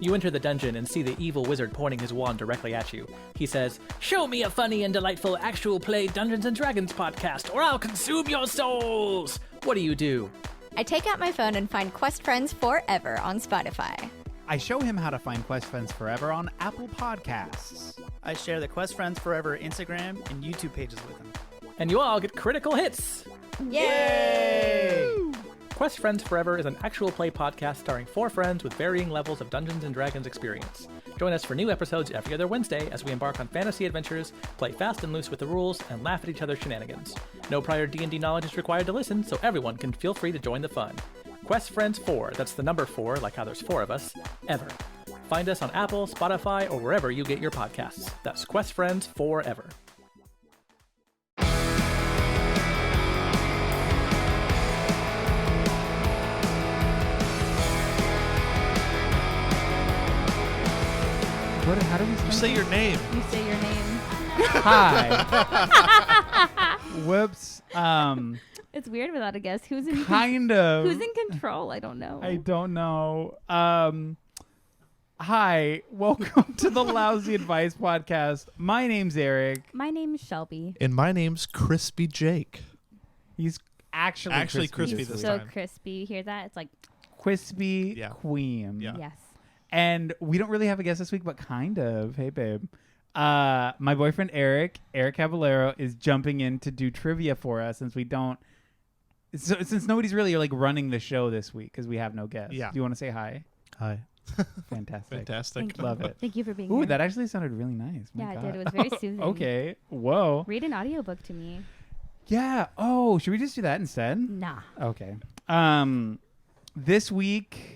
You enter the dungeon and see the evil wizard pointing his wand directly at you. He says, "Show me a funny and delightful actual play Dungeons & Dragons podcast, or I'll consume your souls!" What do? I take out my phone and find Quest Friends Forever on Spotify. I show him how to find Quest Friends Forever on Apple Podcasts. I share the Quest Friends Forever Instagram and YouTube pages with him. And you all get critical hits! Yay! Quest Friends Forever is an actual play podcast starring 4 friends with varying levels of Dungeons & Dragons experience. Join us for new episodes every other Wednesday as we embark on fantasy adventures, play fast and loose with the rules, and laugh at each other's shenanigans. No prior D&D knowledge is required to listen, so everyone can feel free to join the fun. Quest Friends 4, that's the number 4, like how there's 4 of us, ever. Find us on Apple, Spotify, or wherever you get your podcasts. That's Quest Friends Forever. How do we say your name? You say your name. Hi. Whoops. It's weird without a guess. Who's in Who's in control? I don't know. I don't know. Hi. Welcome to the Lousy Advice Podcast. My name's Eric. My name's Shelby. And my name's Crispy Jake. He's actually crispy this so time. crispy. You hear that? It's like Crispy Queen. Yeah. yes. And we don't really have a guest this week, but kind of. Hey, babe. My boyfriend, Eric Caballero, is jumping in to do trivia for us since since nobody's really like running the show this week because we have no guests. Yeah. Do you want to say hi? Hi. Fantastic. Thank you. Love it. Thank you for being Ooh, here. that actually sounded really nice. My yeah, God. it did. It was very soothing. Okay. Whoa. Read an audiobook to me. Yeah. Oh, should we just do that instead? Nah. Okay. This week.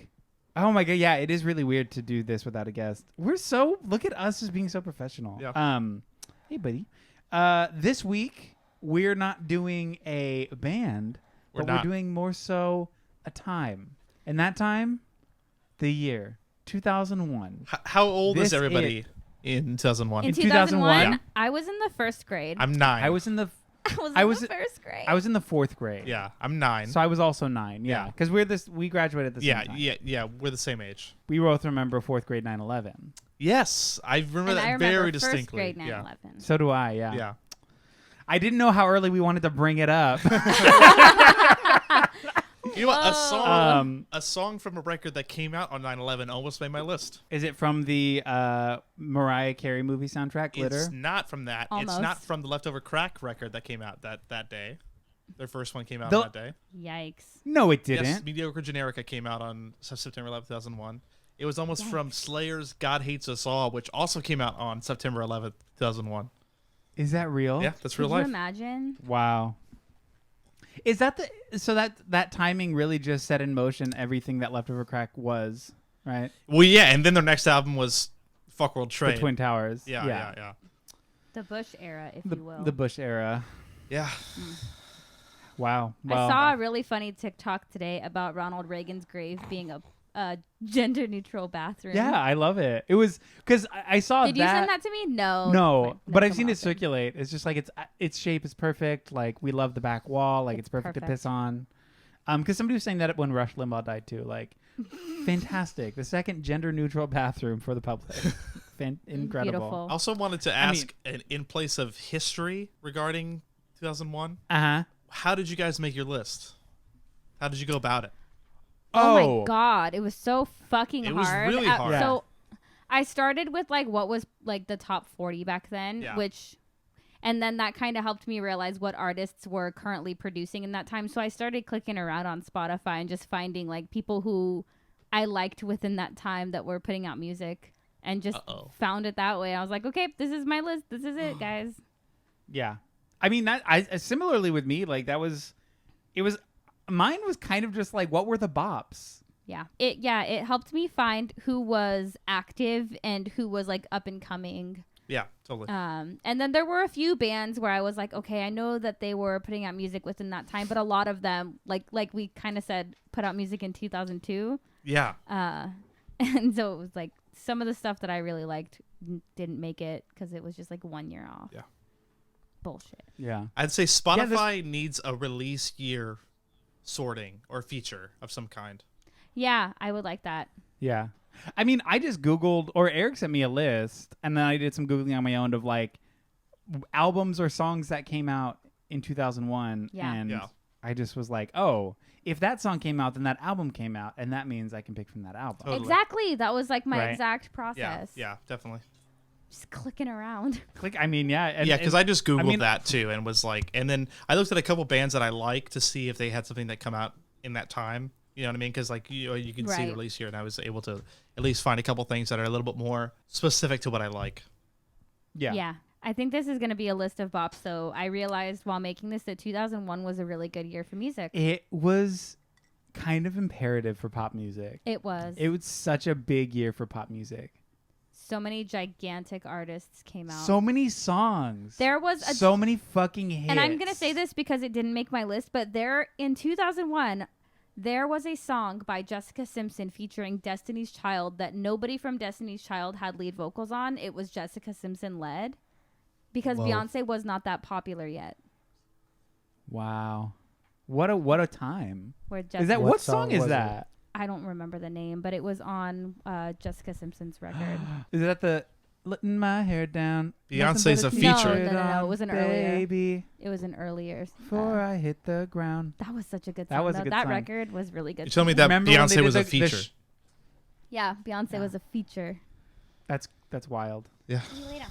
Oh my God. Yeah, it is really weird to do this without a guest. Look at us as being so professional. Yeah. Hey, buddy. This week we're not doing a band, but we're doing more so a time. And that time, the year 2001. How old is everybody in 2001? In 2001, yeah. I was in the first grade. I'm 9. I was in the I was in the first grade. I was in the 4th grade. Yeah, I'm 9. So I was also 9. Yeah, because we graduated at the same time. Yeah, we're the same age. We both remember 4th grade 9/11. Yes, I remember that very distinctly. First grade 9/11. So do I. Yeah. Yeah. I didn't know how early we wanted to bring it up. You know what? A song from a record that came out on 9/11 almost made my list. Is it from the Mariah Carey movie soundtrack, Glitter? It's not from that. Almost. It's not from the Leftover Crack record that came out that day. Their first one came out on that day. Yikes. No, it didn't. Yes, Mediocre Generica came out on September 11th, 2001. It was almost from Slayer's God Hates Us All, which also came out on September 11th, 2001. Is that real? Yeah, that's real Could life. you imagine? Wow. Is that that timing really just set in motion everything that Leftover Crack was, right? Well, yeah, and then their next album was Fuck World Trade. The Twin Towers. Yeah. The Bush era, if you will. The Bush era. Yeah. Wow. I saw a really funny TikTok today about Ronald Reagan's grave being a gender-neutral bathroom. Yeah, I love it. It was because I saw Did you send that to me? No. No, but I've seen it someone else did. circulate. It's just like its shape is perfect. Like we love the back wall. Like it's perfect to piss on. Because somebody was saying that when Rush Limbaugh died too. Like, fantastic. The second gender-neutral bathroom for the public. Incredible. Beautiful. I also wanted to ask, in place of history regarding 2001, how did you guys make your list? How did you go about it? Oh my God. It was so fucking hard. It was really hard. So I started with like what was like the top 40 back then, and then that kind of helped me realize what artists were currently producing in that time. So I started clicking around on Spotify and just finding like people who I liked within that time that were putting out music and just found it that way. I was like, okay, this is my list. This is it, guys. Yeah. I mean, similarly with me, like mine was kind of just like, what were the bops? Yeah. It helped me find who was active and who was like up and coming. Yeah, totally. And then there were a few bands where I was like, okay, I know that they were putting out music within that time, but a lot of them, like we kind of said, put out music in 2002. Yeah. And so it was like some of the stuff that I really liked didn't make it because it was just like 1 year off. Yeah. Bullshit. Yeah. I'd say Spotify needs a release year sorting or feature of some kind. Yeah, I would like that. Yeah. I mean, I just Googled, or Eric sent me a list, and then I did some Googling on my own of like albums or songs that came out in 2001. Yeah. And I just was like, oh, if that song came out, then that album came out, and that means I can pick from that album. Totally. Exactly. That was like my Right. exact process. Yeah, definitely. Just clicking around. I mean, yeah. And, Yeah, because I just Googled I mean- that too and was like, and then I looked at a couple bands that I like to see if they had something that come out in that time. You know what I mean? Because like you can see the Right. release here, and I was able to at least find a couple things that are a little bit more specific to what I like. Yeah. I think this is going to be a list of bops. So I realized while making this that 2001 was a really good year for music. It was kind of imperative for pop music. It was. It was such a big year for pop music. So many gigantic artists came out. So many songs. There was so many fucking hits. and I'm going to say this because it didn't make my list, but there in 2001, there was a song by Jessica Simpson featuring Destiny's Child that nobody from Destiny's Child had lead vocals on. It was Jessica Simpson led because Whoa. Beyonce was not that popular yet. Wow. What a time. Where Is Jessica, that What what song song is was it? that? I don't remember the name, but it was on Jessica Simpson's record. Is that the letting my hair down? Beyonce's nothing a but feature. No, it was an earlier. baby, It was an earlier. before I hit the ground. That was such a good That song. was a though. good That song. record was really good. You told me too. that Remember when they Beyonce did was a the feature. Yeah, Beyonce was a feature. That's wild. Yeah. See you later.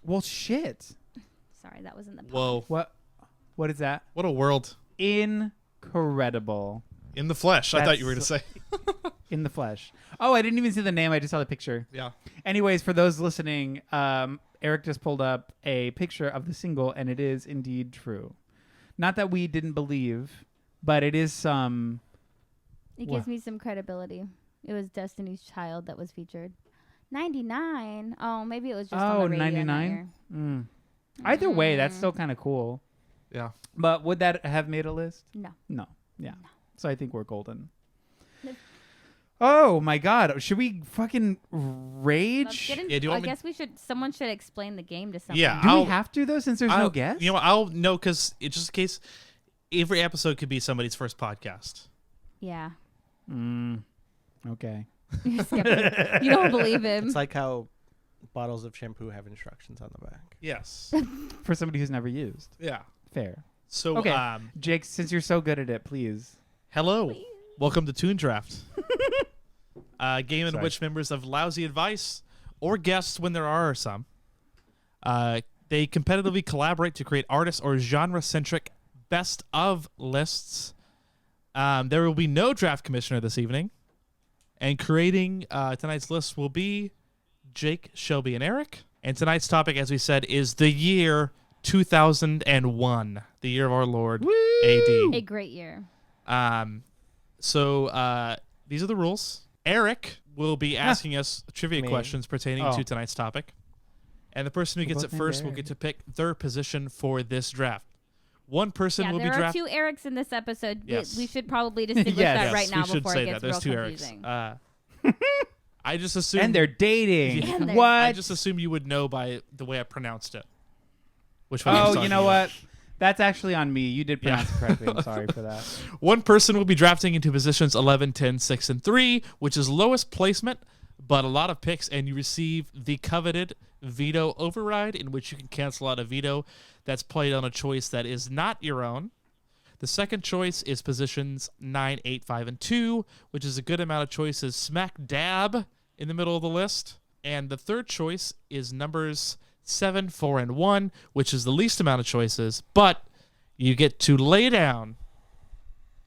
Well, shit. Sorry, that was in the. Whoa. What is that? What a world. Incredible. In the flesh. I thought you were going to say. In the flesh. Oh, I didn't even see the name. I just saw the picture. Yeah. Anyways, for those listening, Eric just pulled up a picture of the single, and it is indeed true. Not that we didn't believe, but it is some. It What? gives me some credibility. It was Destiny's Child that was featured. 99. Oh, maybe it was just on Oh, the radio. 99? Either way, that's still kind of cool. Yeah. But would that have made a list? No. No. Yeah. So I think we're golden. Oh my God! Should we fucking Let's rage? get in, Yeah, do you I want me- guess we should. Someone should explain the game to someone. Yeah. Do we I'll- have to though, since there's I'll- no guest? You know what? I'll know because it's just in case every episode could be somebody's first podcast. Yeah. Okay. You're skeptic. You don't believe him. It's like how bottles of shampoo have instructions on the back. Yes. For somebody who's never used. Yeah. Fair. So, Okay. Jake, since you're so good at it, please. hello. Welcome to Toon Draft. A game in Sorry. which members of Lousy Advice or guests, when there are some, they competitively collaborate to create artist or genre-centric best of lists. There will be no draft commissioner this evening. And creating tonight's list will be Jake, Shelby, and Eric. And tonight's topic, as we said, is the year 2001, the year of our Lord, A AD. great year. So these are the rules. Eric will be asking us trivia Me. questions pertaining Oh. to tonight's topic. And the person who We're gets it both named first will Eric. get to pick their position for this draft. One person Yeah, will be there are drafted. 2 Erics in this episode. Yes. We should probably distinguish Yes. that right now we should before say it gets that. There's real 2 confusing. Erics. I just assumed. And they're dating. Yeah. And they're- What? I just assumed you would know by the way I pronounced it. Which one I was Oh, talking you know about. what? That's actually on me. You did pronounce it correctly. I'm sorry for that. One person will be drafting into positions 11, 10, 6, and 3, which is lowest placement, but a lot of picks, and you receive the coveted veto override, in which you can cancel out a veto that's played on a choice that is not your own. The second choice is positions 9, 8, 5, and 2, which is a good amount of choices smack dab in the middle of the list. And the third choice is numbers 7, 4, and 1, which is the least amount of choices, but you get to lay down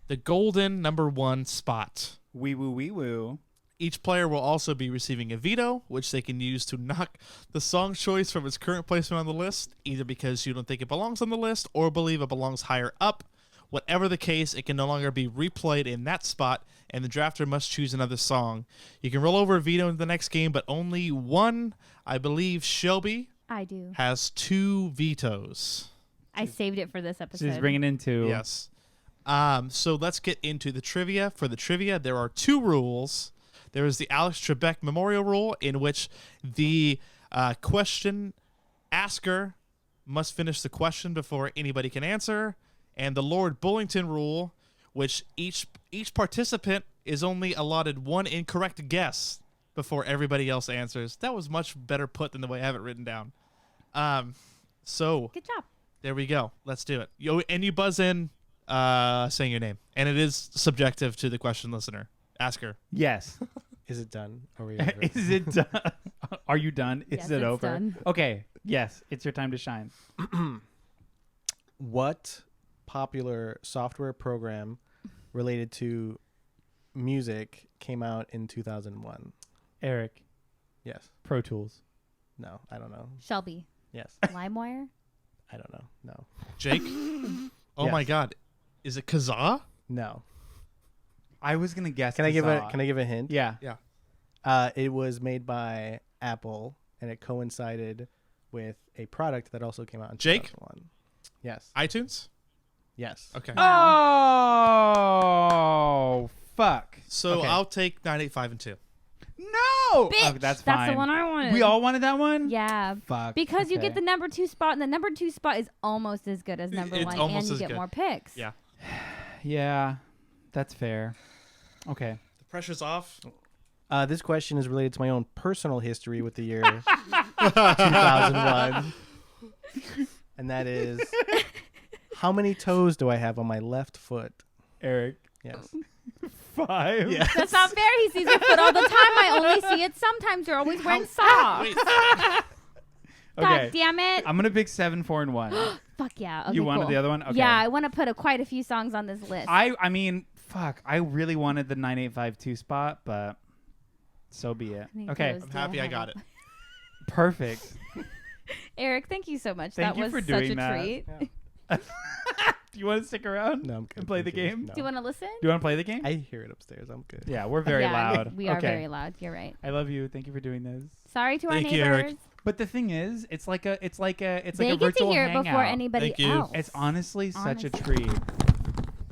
the golden number 1 spot. Wee woo wee woo. Each player will also be receiving a veto, which they can use to knock the song choice from its current placement on the list, either because you don't think it belongs on the list or believe it belongs higher up. Whatever the case, it can no longer be replayed in that spot, and the drafter must choose another song. You can roll over a veto in the next game, but only one, I believe Shelby, I do. has 2 vetoes. I saved it for this episode. She's bringing in 2. Yes. So let's get into the trivia. For the trivia, there are 2 rules. There is the Alex Trebek Memorial Rule, in which the question asker must finish the question before anybody can answer, and the Lord Bullington Rule, which each participant is only allotted one incorrect guess before everybody else answers. That was much better put than the way I have it written down. So Good job. there we go. Let's do it. And you buzz in saying your name. And it is subjective to the question listener. Ask her. Yes. Is it done? Are we over? Is it done? Are you done? Is Yes, it it's over? done. Okay. Yes. It's your time to shine. What popular software program related to music came out in 2001? Eric. Yes. Pro Tools. No, I don't know. Shelby. Yes. LimeWire. I don't know. No. Jake? Oh Yes. my God. Is it Kazaa? No. I was gonna guess. Can I give Kazaa. a hint? Yeah. It was made by Apple, and it coincided with a product that also came out in Jake? 2001. Yes. iTunes? Yes. Okay. Oh fuck. So Okay. I'll take 985 and 2. No. Bitch, Okay, that's fine. That's the one I wanted. We all wanted that one. Yeah. Fuck. Because you okay. get the number 2 spot, and the number 2 spot is almost as good as number It's 1, almost and you as get good. more picks. Yeah. Yeah, that's fair. Okay. The pressure's off. This question is related to my own personal history with the year 2001. And that is, how many toes do I have on my left foot? Eric. Yes. 5. Yes. That's not fair. He sees your foot all the time. I only see it sometimes. You're always wearing socks. Wait. Okay. God damn it. I'm gonna pick 7, 4, and 1. Fuck yeah. Okay, You wanted cool. the other one? Okay. Yeah, I want to put quite a few songs on this list. I mean, fuck. I really wanted the 9852 spot, but so be it. I think Okay. those I'm do happy I have got a- it. Perfect. Eric, thank you so much. Thank that you was for such doing a that. treat. Do you want to stick around No, I'm good. and play the Thank you. game? No. Do you want to listen? Do you want to play the game? I hear it upstairs. I'm good. Yeah, we're very Yeah, loud. We are Okay. very loud. You're right. I love you. Thank you for doing this. Sorry to Thank our you, neighbors. Eric. But the thing is, it's like a They virtual get to hear it hangout. before anybody Thank you. else. It's honestly such a Honestly. treat.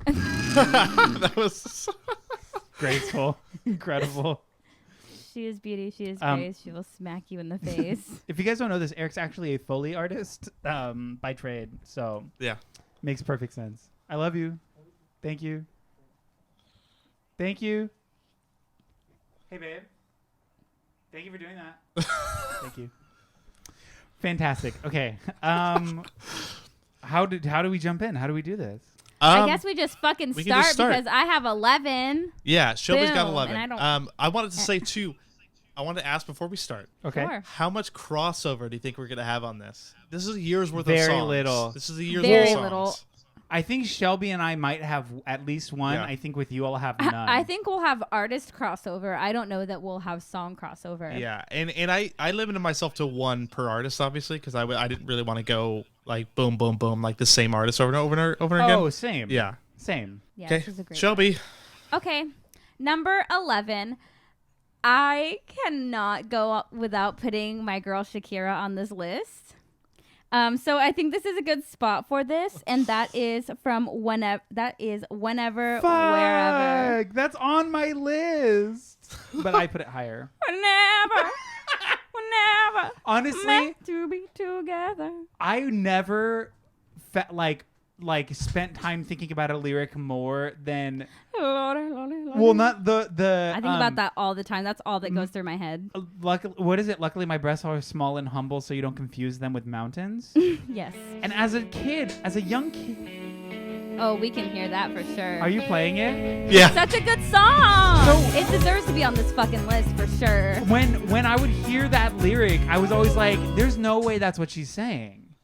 That was Graceful, incredible. She is beauty. She is Um, grace. She will smack you in the face. If you guys don't know this, Eric's actually a Foley artist by trade, so yeah. makes perfect sense. I love you. Thank you. Thank you. Hey, babe. Thank you for doing that. Thank you. Fantastic. Okay. How do we jump in? How do we do this? I guess we just fucking we can just start. because I have 11. Yeah, Shelby's got Boom, 11. and I don't- I wanted to say too. I wanted to ask before we start. Okay. Sure. How much crossover do you think we're gonna have on this? This is a year's worth Very of songs. little. This is a year's Very worth of little. songs. I think Shelby and I might have at least one. Yeah. I think with you, I'll have none. I think we'll have artist crossover. I don't know that we'll have song crossover. Yeah, and I limited myself to one per artist, obviously, because I didn't really want to go like boom, boom, boom, like the same artist over and over and over again. Oh, same. Yeah. Same. Yeah, Okay, this is a great Shelby. Okay, number 11. I cannot go up without putting my girl Shakira on this list. So I think this is a good spot for this, and that is from whenever. That is whenever, wherever. Fuck, that's on my list. But I put it higher. Whenever, whenever. Honestly, Meant to be together. I never like spent time thinking about a lyric more than well, not the. I think about that all the time. That's all that goes through my head. Luckily, what is it? Luckily, my breasts are small and humble, so you don't confuse them with mountains. Yes. And as a young kid, Oh, we can hear that for sure. are you playing it? Yeah. Such a good song. So- It deserves to be on this fucking list for sure. When I would hear that lyric, I was always like, "There's no way that's what she's saying."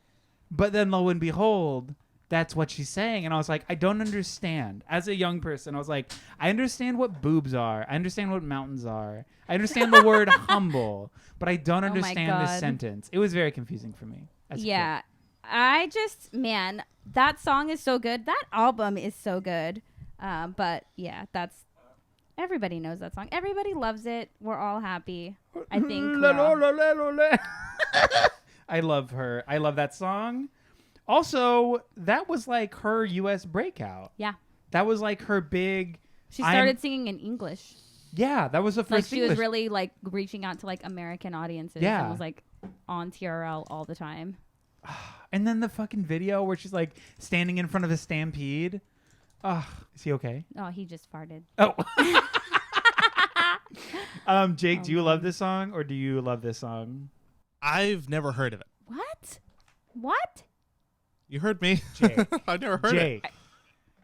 But then, lo and behold, that's what she's saying, and I was like, I don't understand. As a young person, I was like, I understand what boobs are. I understand what mountains are. I understand the word humble, but I don't my understand this God. sentence. It was very confusing for me. as a Yeah. Man, that song is so good. That album is so good. But yeah, everybody knows that song. Everybody loves it. We're all happy. I think. we're all- I love her. I love that song. Also, that was like her U.S. breakout. Yeah. That was like her big. She started singing in English. Yeah, that was the first. Like she English. was really like reaching out to like American audiences. Yeah. And was like on TRL all the time. And then the fucking video where she's like standing in front of a stampede. Is he okay? Oh, he just farted. Oh. Jake, do you love this song or do you love this song? I've never heard of it. What? You heard me. Jake. I've never heard Jake. it.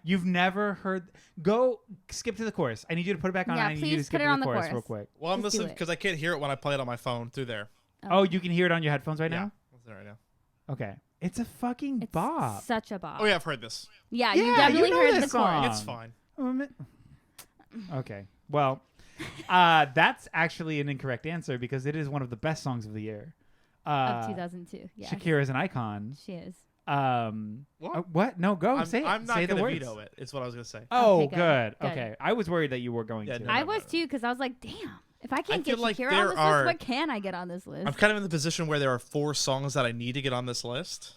You've never heard. Go skip to the chorus. I need you to put it back on. Yeah, I need you to please skip put it to on the the chorus chorus. real quick. Well, I'm Just do listening it. because I can't hear it when I play it on my phone through there. Oh, you can hear it on your headphones right Yeah, now? I'm listening right now. Okay. It's a fucking It's bop. such a bop. Oh, yeah, I've heard this. Yeah, Yeah, you you definitely know heard this the song. chorus. It's fine. Okay. Well, that's actually an incorrect answer because it is one of the best songs of the year. Of 2002. Yeah. Shakira is an icon. She is. What? What? No, go. I'm say it. not say the going to words. veto it. It's what I was going to say. Oh, Okay, good. good. Okay. I was worried that you were going Yeah, to. no, I was too, because I was like, damn, if I can't get feel like Shakira there on this are- list, what can I get on this list? I'm kind of in the position where there are 4 songs that I need to get on this list.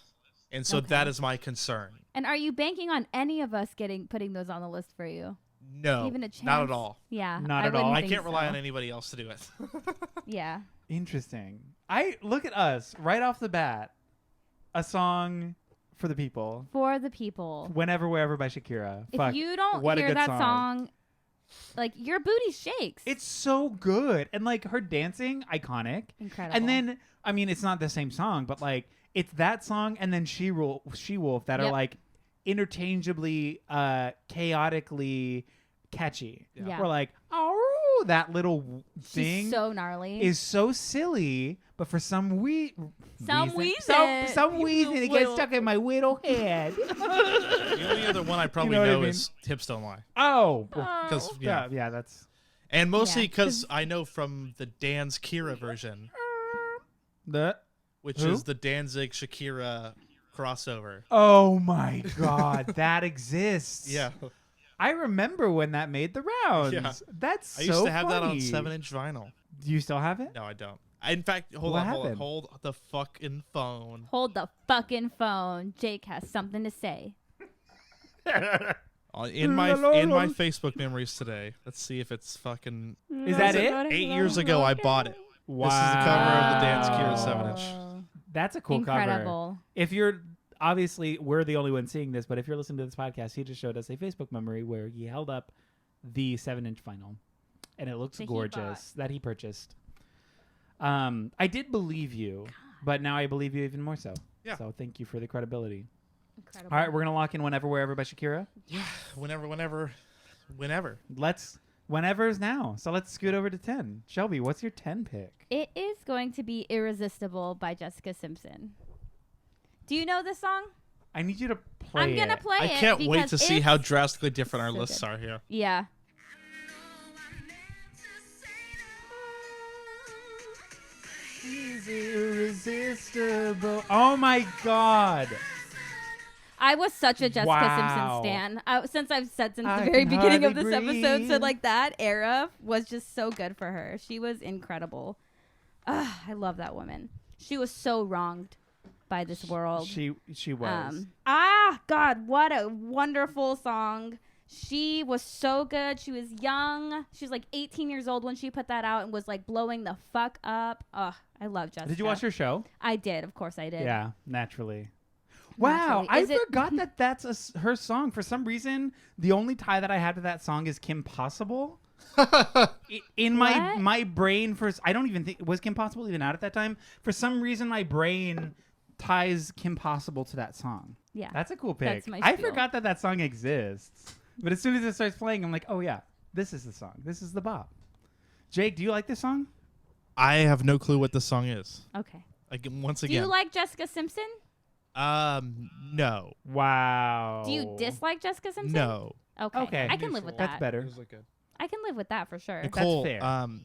And so Okay. that is my concern. And are you banking on any of us putting those on the list for you? No, Even a chance? not at all. Yeah. Not I at all. wouldn't I think can't rely so. on anybody else to do it. Yeah. Interesting. I look at us right off the bat. A song for the people. For the people. Whenever, Wherever by Shakira. If Fuck. you don't what a hear good that song. song, like, your booty shakes. It's so good. And like her dancing, iconic. incredible. And then, I mean, it's not the same song, but like it's that song and then She Wolf that are Yep. like interchangeably chaotically catchy. Yeah. We're like, oh, that little thing she's so gnarly. is so silly, but for some reason Some it gets stuck in my little head. The only other one I probably know what I know mean? is Hips Don't Lie. Oh, Because yeah, that's and mostly Yeah, because I know from the Dan's Kira version, the. which Who? is the Danzig Shakira crossover. Oh my God, that exists. Yeah, I remember when that made the rounds. Yeah. That's I so used to have that on funny. 7-inch vinyl. Do you still have it? No, I don't. In fact, hold What on, happened? hold the fucking phone. Hold the fucking phone. Jake has something to say. In my Facebook memories today. Let's see if it's fucking. Is that it? 8 years ago, I bought it. Wow. This is the cover of the Dan's Kira 7-inch. Oh, That's a cool cover. incredible. If you're obviously we're the only ones seeing this, but if you're listening to this podcast, he just showed us a Facebook memory where he held up the 7-inch vinyl, and it looks That he gorgeous that he purchased. I did believe you, but now I believe you even more so. Yeah. So thank you for the credibility. Incredible. All right, we're gonna lock in Whenever, Wherever by Shakira. Whenever. Whenever is now. So let's scoot over to 10. Shelby, what's your 10 pick? It is going to be Irresistible by Jessica Simpson. Do you know this song? I need you to play I'm going to it. play I it. can't wait because to see it's- how drastically different our so lists good. are here. Yeah. Irresistible. Oh my God. I was such a Jessica Wow. Simpson stan. Since I've said since I the very can beginning of hardly this episode. So breathe. like that era was just so good for her. She was incredible. I love that woman. She was so wronged by this world. She was. God, what a wonderful song. She was so good. She was young. She was like 18 years old when she put that out and was like blowing the fuck up. I love Jessica. Did you watch her show? I did. Of course I did. Yeah, naturally. Wow, Naturally. I Is it- forgot that that's her song. For some reason, the only tie that I had to that song is Kim Possible. In What? my brain, I don't even think was Kim Possible even out at that time. For some reason, my brain ties Kim Possible to that song. Yeah. That's a cool pick. That's my I spiel. forgot that song exists. But as soon as it starts playing, I'm like, oh yeah, this is the song. This is the bop. Jake, do you like this song? I have no clue what this song is. Okay. Once Do again. you like Jessica Simpson? No. Wow. Do you dislike Jessica Simpson? No. Okay. I can live with That's that. better. good. I can live with that for sure. Nicole, fair.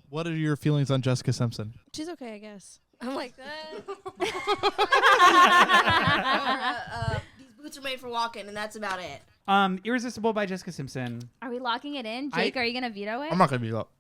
what are your feelings on Jessica Simpson? She's okay, I guess. I'm like these boots are made for walking, and that's about it. Irresistible by Jessica Simpson. Are we locking it in? Jake, are you going to veto it? I'm not going to be up.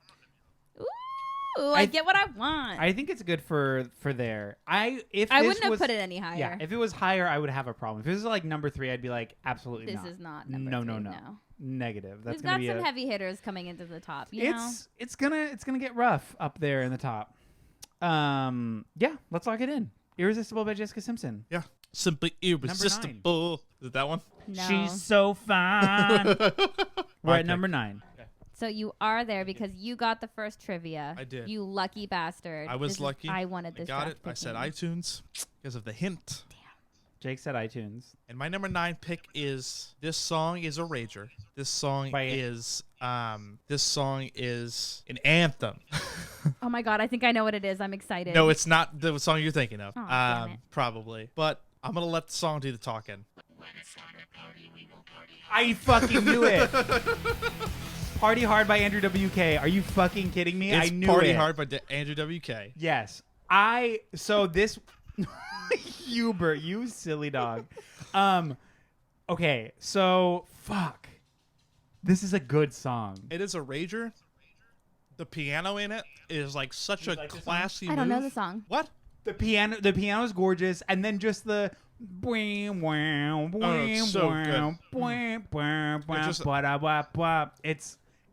Ooh, I get what I want. I think it's good for there. I wouldn't have put it any higher. Yeah, if it was higher, I would have a problem. If it was like number 3, I'd be like, absolutely This not. is not number no, 3, no, no. Negative. That's We've gonna got be some heavy hitters coming into the top. it's gonna get rough up there in the top. Yeah, let's lock it in. Irresistible by Jessica Simpson. Yeah. Simply irresistible. Is it that one? No. She's so fine. We're at number 9. So you are there because you got the first trivia. I did. You lucky bastard. I was lucky. I wanted this. I got it. draft I said picking. iTunes because of the hint. Jake said iTunes. And my number 9 pick is this song is a rager. This song is an anthem. Oh my god, I think I know what it is. I'm excited. No, it's not the song you're thinking of. Oh, damn it. Probably. But I'm gonna let the song do the talking. I fucking knew it. Party Hard by Andrew WK. Are you fucking kidding me? It's I knew Party it. Hard by Andrew WK. Yes. So this Hubert, you silly dog. Okay, so fuck. This is a good song. It is a rager. The piano in it is like such a classy I don't know move. the song. What? The piano is gorgeous, and then just the it's so good.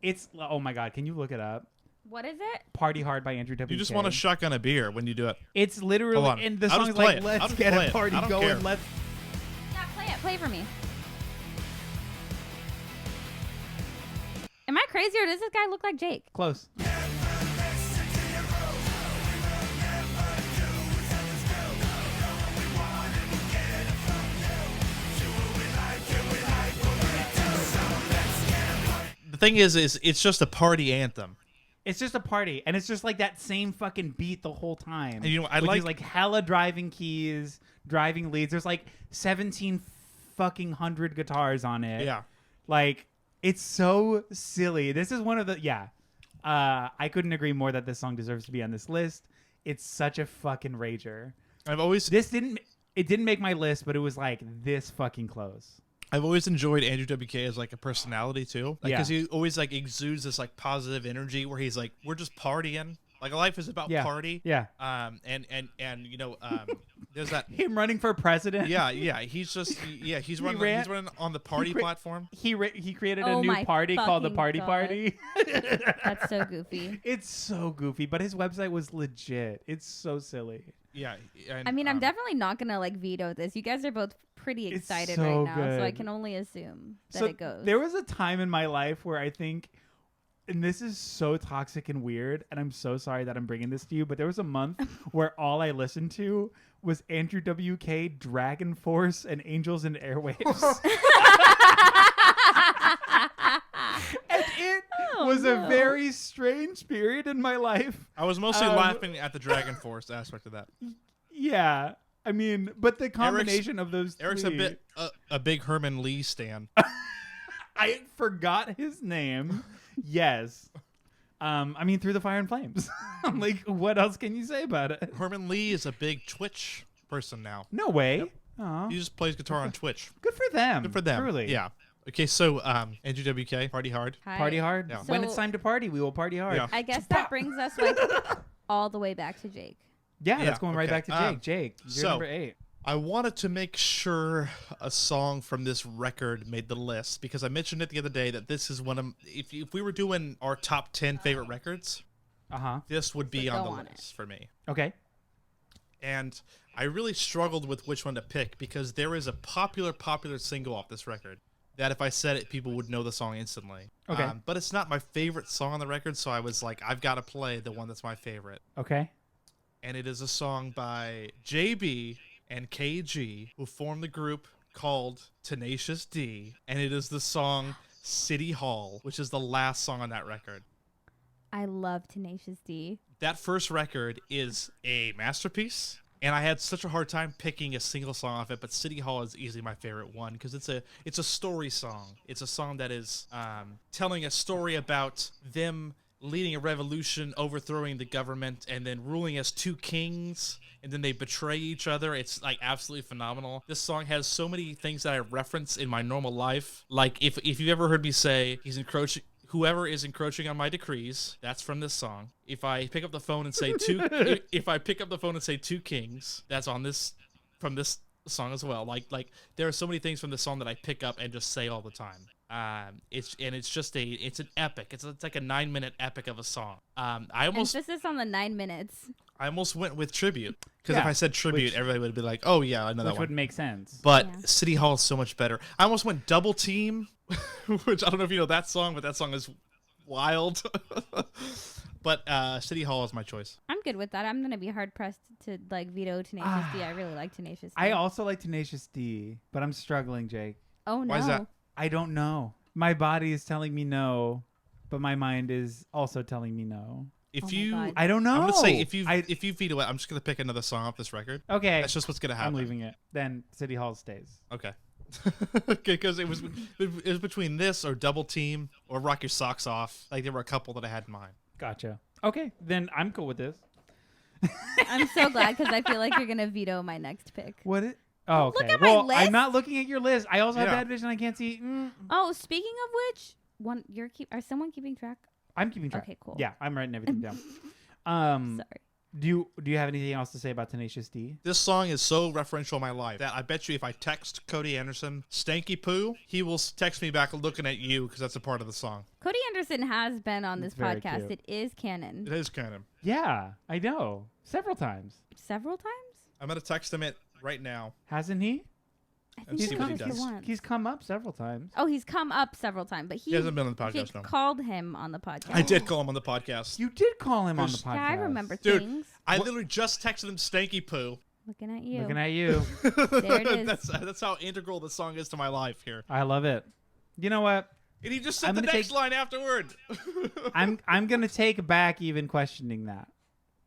it's oh my god, can you look it up? What is it? Party Hard by Andrew WK. You just want to shotgun a beer when you do it. It's literally, Hold on. and the I'll song just is play like, it. I'll let's just get play a it. party I don't going. care. Let's. Yeah, play it. Play it for me. Am I crazy or does this guy look like Jake? Close. The thing is it's just a party anthem. It's just a party, and it's just like that same fucking beat the whole time. And you know, I which like- is like hella driving keys, driving leads. There's like 17 fucking hundred guitars on it. Yeah. Like, it's so silly. This is one of the I couldn't agree more that this song deserves to be on this list. It's such a fucking rager. It didn't make my list, but it was like this fucking close. I've always enjoyed Andrew WK as like a personality too, because Yeah. he always like exudes this like positive energy where he's like, we're just partying. Like life is about Yeah. party. Yeah. And you know, there's that. Him running for president. Yeah. He's just he's running he's running on the party platform. He created Oh a new my party called the fucking Party God. Party. That's so goofy. It's so goofy, but his website was legit. It's so silly. Yeah. And, I mean, I'm definitely not gonna like veto this. You guys are both pretty It's excited so right now, so I good. can only assume that So it goes. there was a time in my life where I think, and this is so toxic and weird, and I'm so sorry that I'm bringing this to you, but there was a month where all I listened to was Andrew WK, Dragon Force, and Angels and Airwaves. And it was a very strange period in my life. I was mostly laughing at the Dragon Force aspect of that. Yeah. I mean, but the combination of those Eric's three, a big Herman Lee stan. I forgot his name. Yes. I mean, Through the Fire and Flames. Like, what else can you say about it? Herman Lee is a big Twitch person now. No way. Aw. He just plays guitar on Twitch. Good for them. Good for them. Truly. Yeah. Okay, so Andrew WK, Party Hard. Hi. Party hard. Yeah. When So- it's time to party, we will party hard. Yeah. I guess that brings us like all the way back to Jake. Yeah, Yeah, that's going right okay. back to Jake. Jake, you're so- number 8. I wanted to make sure a song from this record made the list because I mentioned it the other day that this is one of if we were doing our top 10 favorite records, Uh-huh. this would be So on go the on list for me. Okay. And I really struggled with which one to pick because there is a popular single off this record that if I said it, people would know the song instantly. Okay. But it's not my favorite song on the record, so I was like, I've got to play the one that's my favorite. Okay. And it is a song by JB and KG, who formed the group called Tenacious D, and it is the song City Hall, which is the last song on that record. I love Tenacious D. That first record is a masterpiece, and I had such a hard time picking a single song off it, but City Hall is easily my favorite one because it's a story song. It's a song that is telling a story about them leading a revolution, overthrowing the government, and then ruling as two kings, and then they betray each other. It's like absolutely phenomenal. This song has so many things that I reference in my normal life. Like if you've ever heard me say whoever is encroaching on my decrees, that's from this song. If I pick up the phone and say two kings, that's from this song as well. Like there are so many things from this song that I pick up and just say all the time. It's an epic. It's like a 9-minute epic of a song. I almost Emphasis on the 9 minutes. went with Tribute because Yeah, if I said Tribute, everybody would be like, "Oh yeah, I know that Which one." would make sense. But Yeah. City Hall is so much better. I almost went Double Team, which I don't know if you know that song, but that song is wild. But City Hall is my choice. I'm good with that. I'm gonna be hard pressed to like veto Tenacious D. I really like Tenacious D. I also like Tenacious D, but I'm struggling, Jake. Oh no. Why is that? I don't know. My body is telling me no, but my mind is also telling me no. If Oh my you, God. I don't know. I'm gonna say if you veto it, I'm just gonna pick another song off this record. Okay, That's just what's gonna happen. I'm leaving it. Then City Hall stays. Okay. Because it was between this or Double Team or Rock Your Socks Off. Like there were a couple that I had in mind. Gotcha. Okay, then I'm cool with this. I'm so glad because I feel like you're gonna veto my next pick. What it? Oh, Look okay. at my Well, list. I'm not looking at your list. I also have Yeah. bad vision. I can't see. Oh, speaking of which, are someone keeping track? I'm keeping track. Okay, cool. Yeah, I'm writing everything down. Sorry. Do you have anything else to say about Tenacious D? This song is so referential in my life that I bet you if I text Cody Anderson Stanky Poo, he will text me back looking at you because that's a part of the song. Cody Anderson has been on this It's very podcast. cute. It is canon. It is kind of. Yeah, I know. Several times. Several times? I'm gonna text him it right now. Hasn't he? I And think see it what he was the does. once. He's come up several times. Oh, he's come up several times, but He hasn't been on the Jake podcast, no. called him on the podcast. I did call him on the podcast. You did call him on the There's- podcast. Yeah, I remember Dude, things. I literally just texted him Stanky Poo. Looking at you. Looking at you. There it is. That's how integral the song is to my life here. I love it. You know what? And he just I'm said the gonna next take- line afterward. I'm gonna take back even questioning that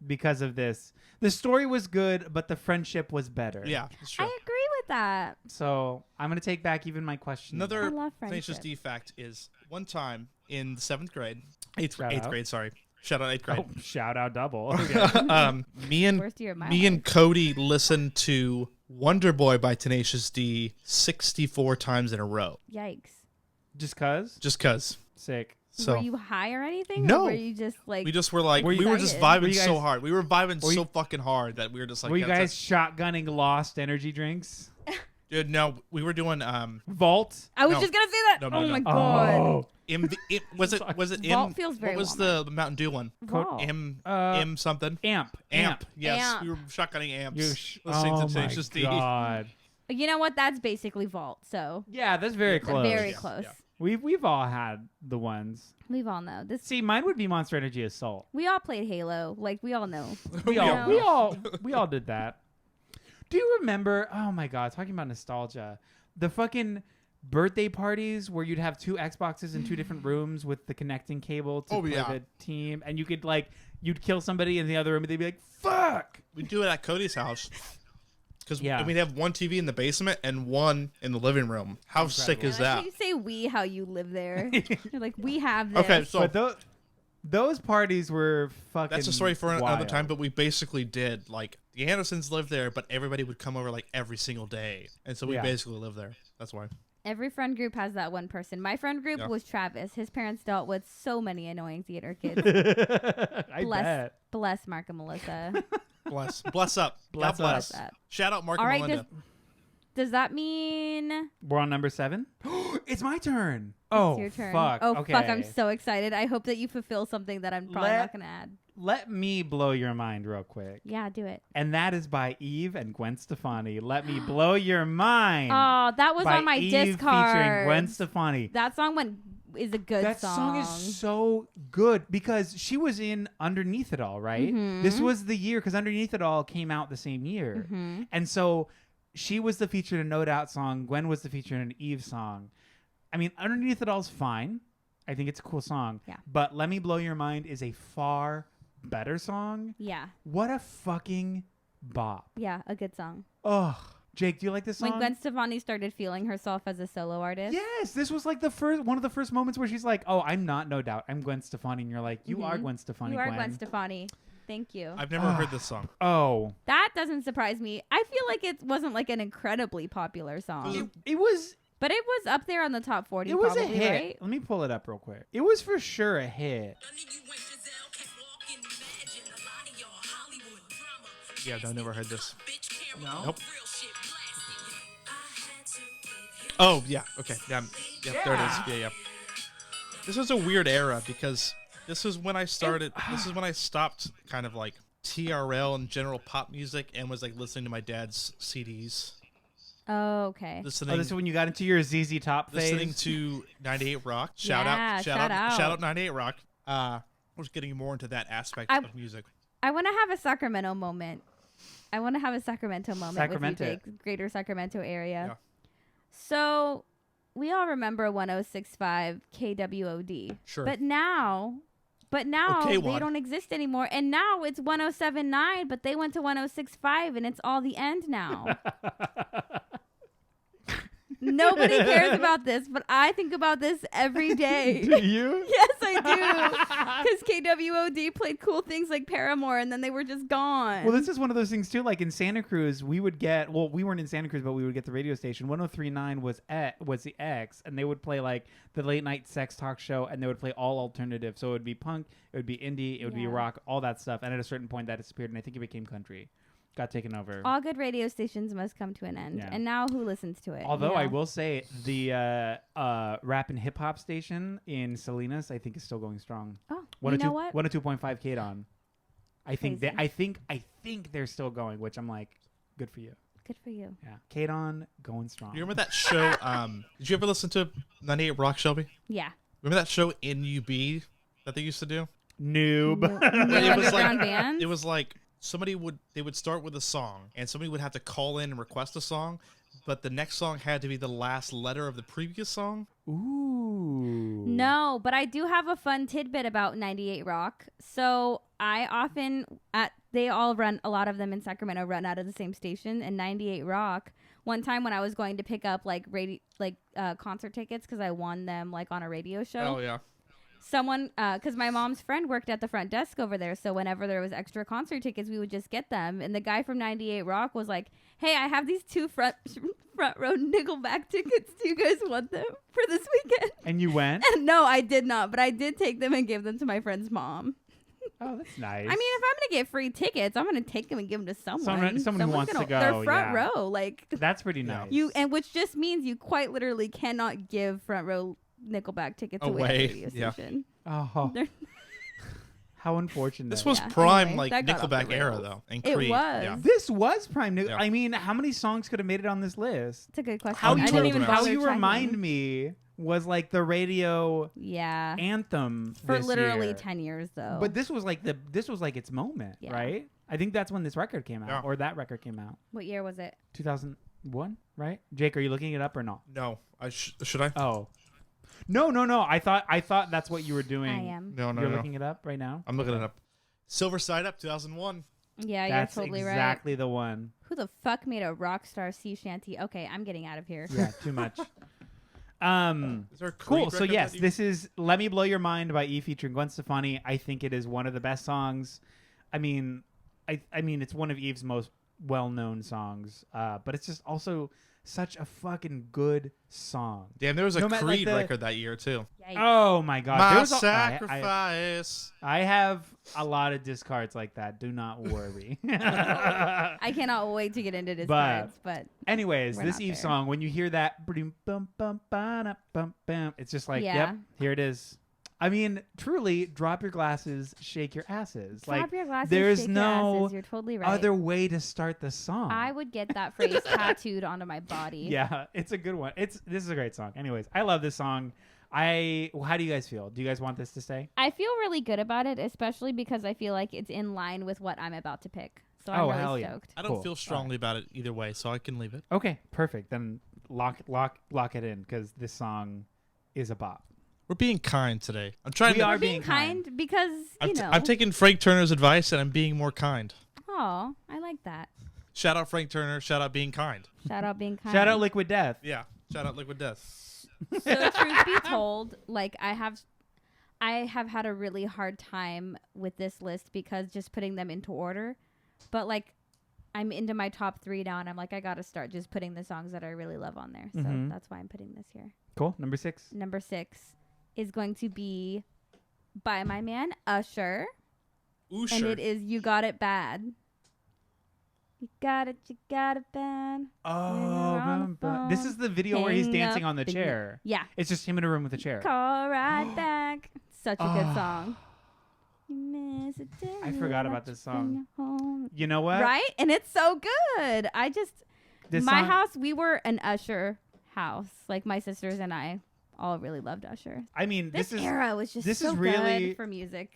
because of this. The story was good, but the friendship was better. Yeah, it's I true. agree with that. So I'm gonna take back even my question. I Another love Tenacious friendship. D fact is one time in the 7th grade, 8th Shout out. grade, sorry. Shout out 8th grade. Oh, shout out double. Worst year of my Me life. and Cody listened to Wonder Boy by Tenacious D 64 times in a row. Yikes. Just cause? Just cause. Sick. So Were you high or anything? No. Or were you just like we just were like, Were you we were just excited? Were vibing you so guys- hard. We were vibing were so you- fucking hard that we were just like, Were you yeah, guys shotgunning Lost energy drinks? dude, no, we were doing Vault? I was No. just gonna say that. No, no, oh no. my god. Oh. was it Vault feels very what was Walmart. the Mountain Dew one? Vault. M something. Amp. Yes, Amp. we were shotgunning amps. You listening oh to my Tenacious D. God. You know what? That's basically Vault. So Yeah, that's very close. very Yeah, close. yeah. We've all had the ones. We've all know this. See, mine would be Monster Energy Assault. We all played Halo. Like we all know. We know. all did that. Do you remember? Oh my God, talking about nostalgia, the fucking birthday parties where you'd have 2 Xboxes in 2 different rooms with the connecting cable to Oh, play yeah. the team, and you could you'd kill somebody in the other room, and they'd be like, "Fuck." We do it at Cody's house. Because Yeah. we'd have one TV in the basement and one in the living room. How sick is I like how that? you say we, how you live there. You're like we have this. Okay, so But those parties were fucking. that's a story for another wild. time, but we basically did. Like, the Andersons lived there, but everybody would come over, like, every single day. And so we Yeah. basically lived there. That's why. Every friend group has that one person. My friend group Yeah. was Travis. His parents dealt with so many annoying theater kids. I bet. Bless Mark and Melissa. Bless. Bless up. Bless God bless. up. Shout out Mark All and right, Melinda. does that mean We're on number 7. It's my turn. Oh, it's your turn? fuck. Oh okay. fuck! I'm so excited. I hope that you fulfill something that I'm probably Let- not gonna add. Let me blow your mind real quick. Yeah, do it. And that is by Eve and Gwen Stefani. Let me blow your mind. Oh, that was by on my Eve Discard. featuring Gwen Stefani. That song is a good That song is so good because she was in Underneath It All, right? Mhm. This was the year because Underneath It All came out the same year. Mhm. And so she was the featured in a No Doubt song. Gwen was the featured in an Eve song. I mean, Underneath It All's fine. I think it's a cool song. Yeah. But Let Me Blow Your Mind is a far better song. Yeah, What a fucking bop. yeah, a good song. Oh, Jake, do you like this song? When Gwen Stefani started feeling herself as a solo artist. Yes, this was like one of the first moments where she's like, "Oh, I'm not No Doubt. I'm Gwen Stefani." And you're like, "You are Mhm. Gwen Stefani." You are Gwen Stefani. Thank you. I've never heard this song. Oh, That doesn't surprise me. I feel like it wasn't like an incredibly popular song, it was but it was up there on the top 40. it was probably, a hit. right? Let me pull it up real quick. It was for sure a hit. Yeah, I've never heard this. No. Nope. Oh, yeah. Okay. Yeah. Yep, there it is. Yeah. This was a weird era because this is when I started. This is when I stopped kind of like TRL and general pop music and was like listening to my dad's CDs. Oh, okay. This is when you got into your ZZ Top phase. Listening to 98 Rock. Shout shout out 98 Rock. I was getting more into that aspect of music. I want to have a Sacramento moment. With you, Jake. Greater Sacramento area. Yeah. So we all remember 106.5 KWOD. Sure. But now Okay, they don't exist anymore. And now it's 107.9, but they went to 106.5 and it's all the end now. Nobody cares about this, but I think about this every day. Do you? Yes, I do. Because KWOD played cool things like Paramore, and then they were just gone. Well, this is one of those things, too. Like in Santa Cruz, we would get... Well, we weren't in Santa Cruz, but we would get the radio station. 103.9 was the X, and they would play, like, the late-night sex talk show, and they would play all alternative. So it would be punk, it would be indie, it would be rock, all that stuff. And at a certain point, that disappeared, and I think it became country. Got taken over. All good radio stations must come to an end. Yeah. And now who listens to it? Although I will say the rap and hip hop station in Salinas, I think is still going strong. Oh, you know what? 102.5 KDON. I think Crazy. I think they're still going, which I'm like, good for you. Good for you. Yeah, KDON going strong. You remember that show? Did you ever listen to 98 Rock, Shelby? Yeah. Remember that show NUB that they used to do? Noob. It was like Underground bands? it was like they would start with a song and somebody would have to call in and request a song, but the next song had to be the last letter of the previous song. Ooh. No, but I do have a fun tidbit about 98 Rock. So I often they all run, a lot of them in Sacramento run out of the same station, and 98 Rock. One time when I was going to pick up like concert tickets because I won them like on a radio show. Oh yeah. Someone, because my mom's friend worked at the front desk over there, so whenever there was extra concert tickets, we would just get them. And the guy from 98 Rock was like, "Hey, I have these 2 front row Nickelback tickets. Do you guys want them for this weekend?" And you went? And no, I did not, but I did take them and give them to my friend's mom. Oh, that's nice. I mean, if I'm gonna get free tickets, I'm gonna take them and give them to someone. Someone who wants to go. They're front yeah. row, like That's pretty nice. which just means you quite literally cannot give front row Nickelback tickets away at the radio Yeah. station. Oh, how unfortunate. This was Yeah, prime anyway, like that got off Nickelback the era rails. though, and It Creed. was. Yeah. This was prime. Yeah. I mean, how many songs could have made it on this list? It's a good question. How I didn't even How bother you checking. remind me was like the radio Yeah. anthem For this literally year. 10 years though. But this was like its moment, Yeah. right? I think that's when this record came out, Yeah. or that record came out, What year was it? 2001, right? Jake, are you looking it up or not? No, should I? Oh, no. I thought that's what you were doing. I am. No, You're looking it up right now. I'm looking it up. Silver Side Up, 2001. Yeah, That's you're totally right. exactly the one. Who the fuck made a rock star sea shanty? Okay, I'm getting out of here. Yeah, too much. Is there a Creed Cool. So record yes, that you- this is "Let Me Blow Your Mind" by E featuring Gwen Stefani. I think it is one of the best songs. I mean, I mean, it's one of Eve's most well-known songs, but it's just also such a fucking good song. Damn, there was a No matter, like, Creed the- record that year too. Yikes. Oh my god! My There was sacrifice. I have a lot of discards like that. Do not worry. I cannot wait to get into this cards, but Anyways, We're this not Eve there. song, when you hear that, it's just like, Yeah. yep, here it is. I mean, truly, drop your glasses, shake your asses. drop like, your glasses, there's shake no your asses. You're totally right. other way to start the song. I would get that phrase tattooed onto my body. Yeah, it's a good one. This is a great song. Anyways, I love this song. How do you guys feel? Do you guys want this to stay? I feel really good about it, especially because I feel like it's in line with what I'm about to pick. So I'm hell really yeah. stoked. I don't Cool. feel strongly about it either way, so I can leave it. Okay, perfect. Then lock it in because this song is a bop. We're being kind today. I'm trying We to. are We're being being kind. kind because, you know. I'm taking Frank Turner's advice and I'm being more kind. Oh, I like that. Shout out Frank Turner. Shout out being kind. Shout out being kind. Shout out Liquid Death. Yeah. Shout out Liquid Death. So truth be told, like I have had a really hard time with this list because just putting them into order. But like I'm into my top 3 now and I'm like I gotta start just putting the songs that I really love on there. So Mhm. that's why I'm putting this here. Cool. Number 6. Number 6 is going to be by my man Usher. Ooh, And sure. it is You Got It Bad. You got it bad. Oh, this is the video where he's Hang dancing up on the in chair. Yeah. It's just him in a room with a chair. Call right back. Such a good song. You miss a day I forgot about this song. home. You know what? Right? And it's so good. This My song- house, we were an Usher house. Like my sisters and I all really loved Usher. I mean, This is era was just this so is really- good for music.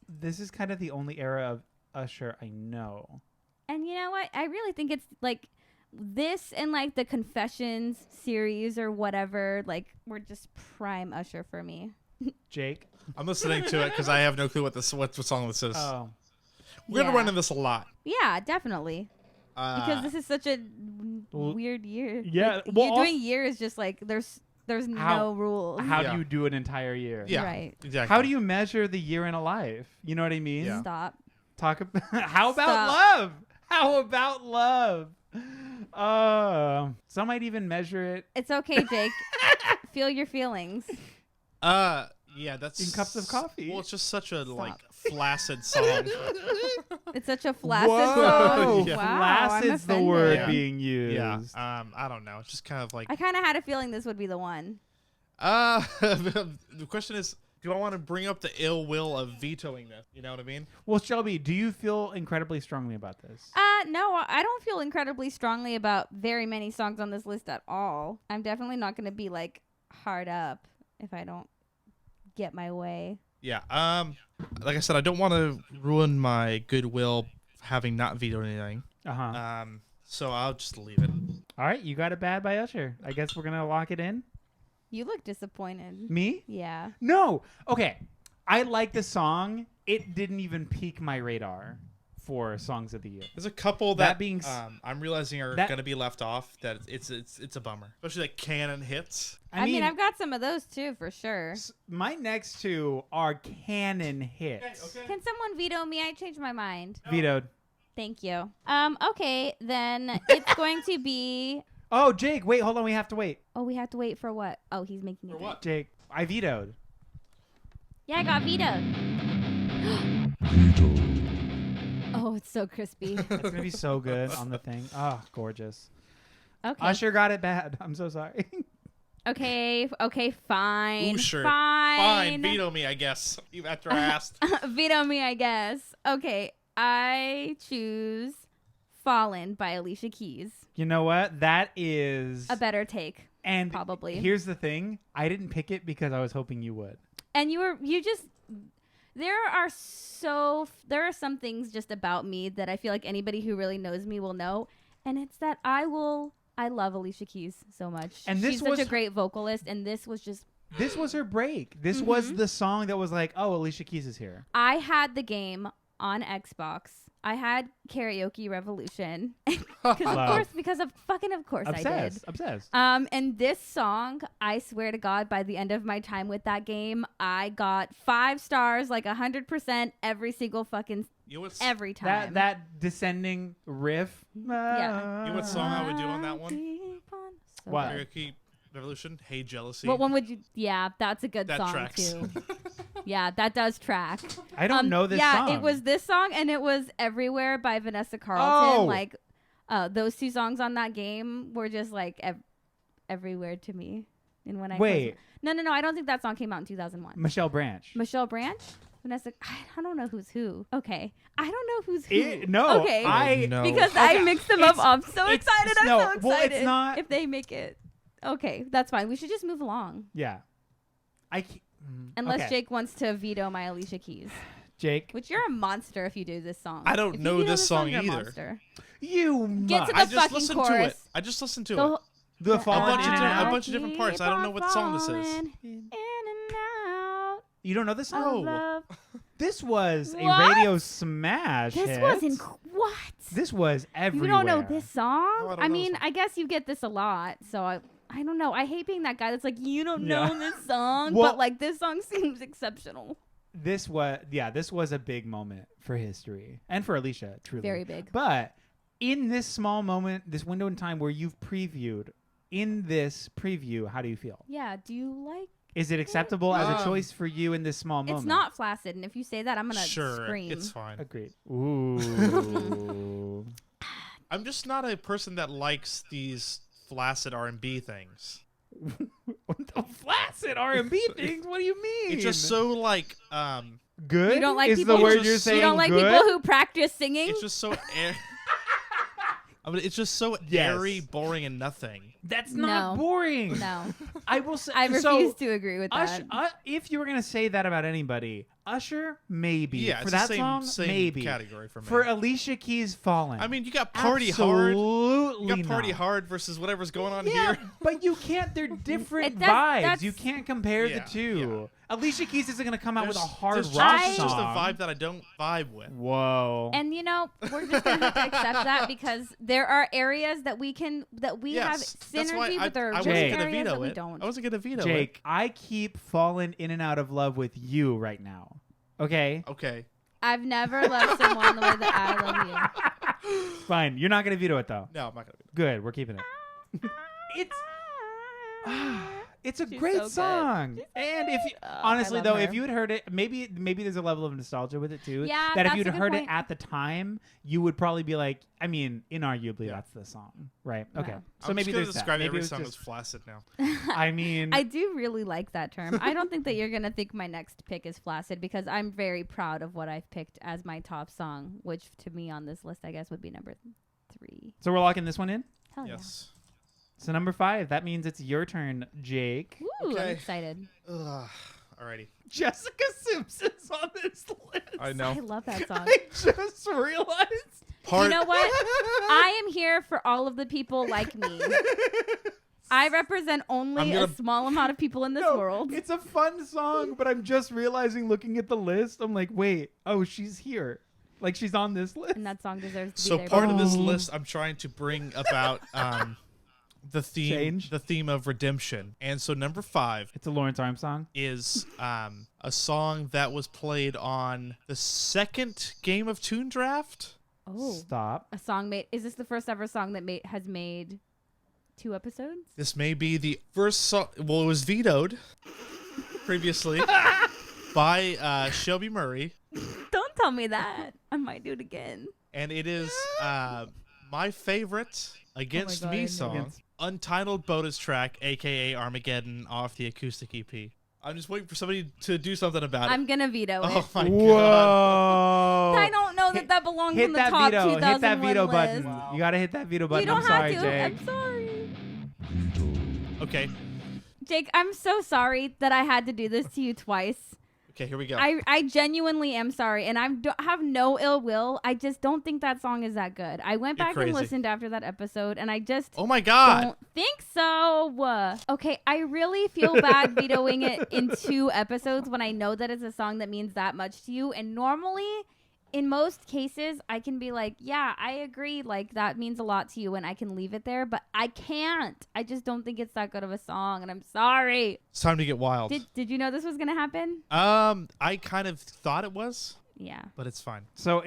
this is kind of the only era of Usher I know. And you know what? I really think it's like this and like the Confessions series or whatever, like were just prime Usher for me. Jake. I'm listening to it because I have no clue what song this is. Oh, We're gonna Yeah. run into this a lot. Yeah, definitely. Because this is such a weird year. yeah, Like, well, doing years just like there's no rules. how Yeah. do you do an entire year? Yeah, Right. exactly. How do you measure the year in a life? You know what I mean? Yeah. Stop. Talk about how about Stop. love? How about love? Some might even measure it It's okay, Jake. Feel your feelings. Yeah, that's in cups of coffee. Well, it's just such a like Stop. flaccid song. It's such a flaccid Whoa, song. Yeah. Wow, I'm flaccid's the offended. word Yeah. being used. Yeah. I don't know. It's just kind of like. I kind of had a feeling this would be the one. The question is, do I want to bring up the ill will of vetoing this? You know what I mean? Well, Shelby, do you feel incredibly strongly about this? No, I don't feel incredibly strongly about very many songs on this list at all. I'm definitely not going to be like hard up if I don't get my way. Yeah. Like I said, I don't want to ruin my goodwill having not vetoed anything. Uh-huh. So I'll just leave it. All right, you got it bad by Usher. I guess we're going to lock it in. You look disappointed. Me? Yeah. No. Okay. I like the song. It didn't even pique my radar for songs of the year. There's a couple That that, being I'm realizing are that- going to be left off. That it's a bummer, especially like canon hits. I mean, I've got some of those too, for sure. my next two are canon hits. Can someone veto me? I changed my mind. Vetoed. Thank you. Okay, then it's going to be. Oh, Jake, wait, hold on. We have to wait. Oh, we have to wait for what? Oh, he's making For it. what? Jake, I vetoed. Yeah, I got vetoed. Oh, it's so crispy. It's going to be so good on the thing. Oh, gorgeous. Okay. Usher got it bad. I'm so sorry. Okay, fine. Ooh, sure. Fine. Veto me, I guess. After I asked. Veto me, I guess. Okay, I choose Fallen by Alicia Keys. You know what? That is A better take. and probably. Here's the thing. I didn't pick it because I was hoping you would. And there are some things just about me that I feel like anybody who really knows me will know. And it's that I love Alicia Keys so much. And this She's was- such a great vocalist, and this was just. This was her break. This was the song that was like, oh, Alicia Keys is here. I had the game on Xbox. I had Karaoke Revolution. because of course I did. Obsessed. And this song, I swear to God, by the end of my time with that game, I got 5 stars, like 100% every single fucking You know what's, every time. That descending riff. Yeah. You know what song I would do on that one? So What? good. Karaoke Revolution. Hey Jealousy. What one would you? Yeah, that's a good That song tracks. too. Yeah, that does track. I don't know this yeah, song. it was this song and it was Everywhere by Vanessa Carlton. Oh. Like, those 2 songs on that game were just like everywhere to me. And when I Wait. no, I don't think that song came out in 2001. Michelle Branch. Michelle Branch, Vanessa. I don't know who's who. Okay, I don't know who's who. No, okay, I No. because Okay, I mixed them up. I'm so it's- excited. I'm no, so excited. well, it's not- If they make it, okay, that's fine. We should just move along. Yeah. Unless okay. Jake wants to veto my Alicia Keys, Jake, which you're a monster if you do this song. I don't If you know veto this song you're a either. monster. you Get to must. the I just fucking listened to chorus. it. I just listened to The it. whole- The fallen bunch in of and different- out. a bunch of different parts. I don't know what song this is. Falling in and out You don't know this of song? No. love. This was What? a radio smash. This hit. was what? This was everywhere. You don't know this song? No, I don't I know mean, this I guess you get this a lot, so I don't know. I hate being that guy that's like, you don't know this song, Well- but like this song seems exceptional. This was a big moment for history and for Alicia, truly. Very big. But in this small moment, this window in time where you've previewed, in this preview, how do you feel? Yeah, do you like Is it acceptable as a choice for you in this small moment? It's not flaccid, and if you say that, I'm gonna Sure, scream. it's fine. Agreed. Ooh. I'm just not a person that likes these flaccid R&B things. Flaccid R&B things? What do you mean? It's just so like good. You don't like is people the word who- you're you saying? You don't like good? people who practice singing? it's just so I mean, it's just so Yes. airy, boring, and nothing. That's not No. boring. No. I will say. I so, refuse to agree with that. if you were gonna say that about anybody, Usher, maybe. Yeah, for it's that the song, same maybe. category for me. For Alicia Keys, Fallen. I mean, you got Party Hard. Absolutely You got Party not. Hard versus whatever's going on Yeah, here. but you can't. They're different It- vibes. that's- You can't compare Yeah, the two. Alicia Keys isn't gonna come out with a hard there's rock just, song. just a vibe that I don't vibe with. Whoa. And we're just gonna have to accept that because there are areas that we have That's why synergy with. There I are wasn't Jake. gonna areas that veto we it. don't. I wasn't gonna veto Jake, I keep falling in and out of love with you right now. Okay? it. Okay. I've never loved someone the way that I love you. Fine. You're not going to veto it, though. No, I'm not gonna veto Good. We're keeping it. It's a She's great so good. song. And if you, honestly love though, her. if you had heard it, maybe there's a level of nostalgia with it too. Yeah, that if that's you'd a good heard it point. at the time, you would probably be like, I mean, inarguably that's the song, right? Okay. Yeah. So I'm maybe just there's gonna that. describe Maybe every it was song just- as flaccid now. I mean, I do really like that term. I don't think that you're gonna think my next pick is flaccid because I'm very proud of what I've picked as my top song, which to me on this list I guess would be number 3. so we're locking this one in. Hell Yes. So number 5. That means it's your turn, Jake. yeah. Ooh, I'm Okay. excited. Ugh. Alrighty. Jessica Simpson's on this list. I I know. love that song. I just realized. Part. You know what? I am here for all of the people like me. I represent only I'm gonna- a small amount of people in this No, world. It's a fun song, but I'm just realizing looking at the list, I'm like, wait, oh, she's here. Like she's on this list. And that song deserves to So be there. part of this Oh. list, I'm trying to bring about the Change? theme of redemption. And so number 5 It's a Lawrence Arms song. is a song that was played on the second Game of Tune draft. Oh, Stop. a song made. Is this the first ever song that has made 2 episodes? This may be the first song. Well, it was vetoed previously by Shelby Murray, Don't tell me that. I might do it again. and it is my favorite Against Me God. song, Against- Untitled Bonus Track, aka Armageddon, off the acoustic EP. I'm just waiting for somebody to do something about it. I'm gonna veto it. Oh my god! Whoa. I don't know that belongs Hit on the that top veto. 2001 Hit that veto list. button. You gotta hit that veto button. You don't I'm sorry, have to. Jake. I'm sorry. Okay, Jake, I'm so sorry that I had to do this to you twice. okay, here we go. I genuinely am sorry, and I have no ill will. I just don't think that song is that good. I went You're back crazy. and listened after that episode, and I just Oh my god! don't think so. Okay, I really feel bad vetoing it in 2 episodes when I know that it's a song that means that much to you. And normally, in most cases, I can be like, yeah, I agree. Like, that means a lot to you, and I can leave it there. But I can't. I just don't think it's that good of a song, and I'm sorry. It's time to get wild. Did you know this was going to happen? I kind of thought it was, Yeah. but it's fine. So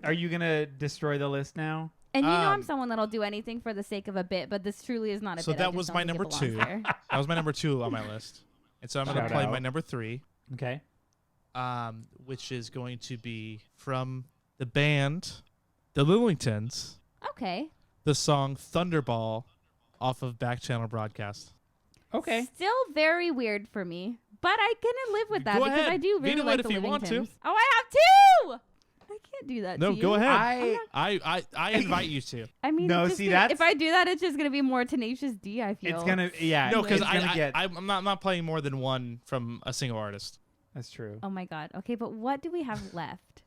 are you gonna destroy the list now? And you know I'm Um, someone that'll do anything for the sake of a bit, but this truly is not a So bit. that I just was don't my think it number belongs 2. there. That was my number 2 on my list, and so I'm going to Shout play out. my number 3. Okay. Which is going to be from the band, the Lillingtons, Okay. the song Thunderball off of Back Channel Broadcast. Okay. Still very weird for me, but I can live with that Go because ahead. I do really Veto like it the if you want to. Livingtons. Oh, I have 2. I can't do that. No, to you. go ahead. I I invite you to. I mean, No, it's just see, gonna- that's- if I do that, it's just gonna be more Tenacious D. I feel It's gonna No, because it's gonna get. I'm not playing more than one from a single artist. That's true. Oh my god. Okay, but what do we have left?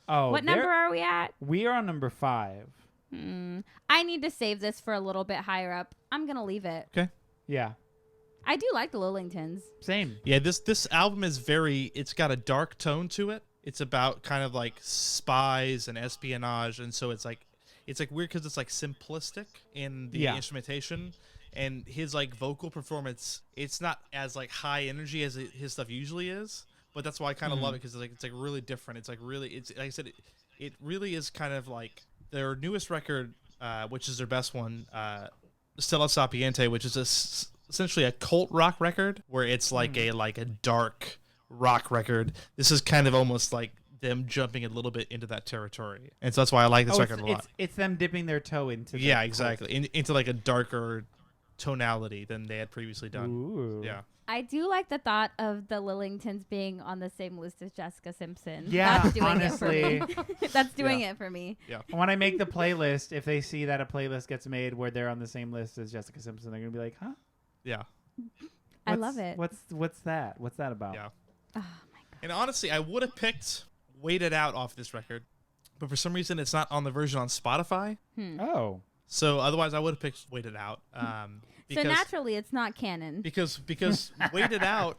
Oh, What number are we at? We are on number 5. I need to save this for a little bit higher up. I'm gonna leave it. Okay. Yeah. I do like the Lillingtons. Same. Yeah, this album is it's got a dark tone to it. It's about kind of like spies and espionage, and so it's like weird because it's like simplistic in the instrumentation, and his like vocal performance, it's not as like high energy as his stuff usually is, but that's why I kind of love it because it's like really different. It's like really, it's like I said, it really is kind of like their newest record, which is their best one, Stella Sapiente, which is essentially a cult rock record where it's like a dark rock record. This is kind of almost like them jumping a little bit into that territory, and so that's why I like this record a lot. It's them dipping their toe into. Yeah, exactly, into like a darker tonality than they had previously done. Ooh. Yeah. I do like the thought of the Lillingtons being on the same list as Jessica Simpson. Yeah, That's doing honestly. it for me. That's doing it for me. Yeah. When I make the playlist, if they see that a playlist gets made where they're on the same list as Jessica Simpson, they're gonna be like, "Huh? Yeah. I love it. What's that? What's that about?" Yeah. Oh my god. And honestly, I would have picked Waited Out off this record, but for some reason it's not on the version on Spotify. Oh. So otherwise I would have picked Waited Out. So naturally, it's not canon. Because Waited Out,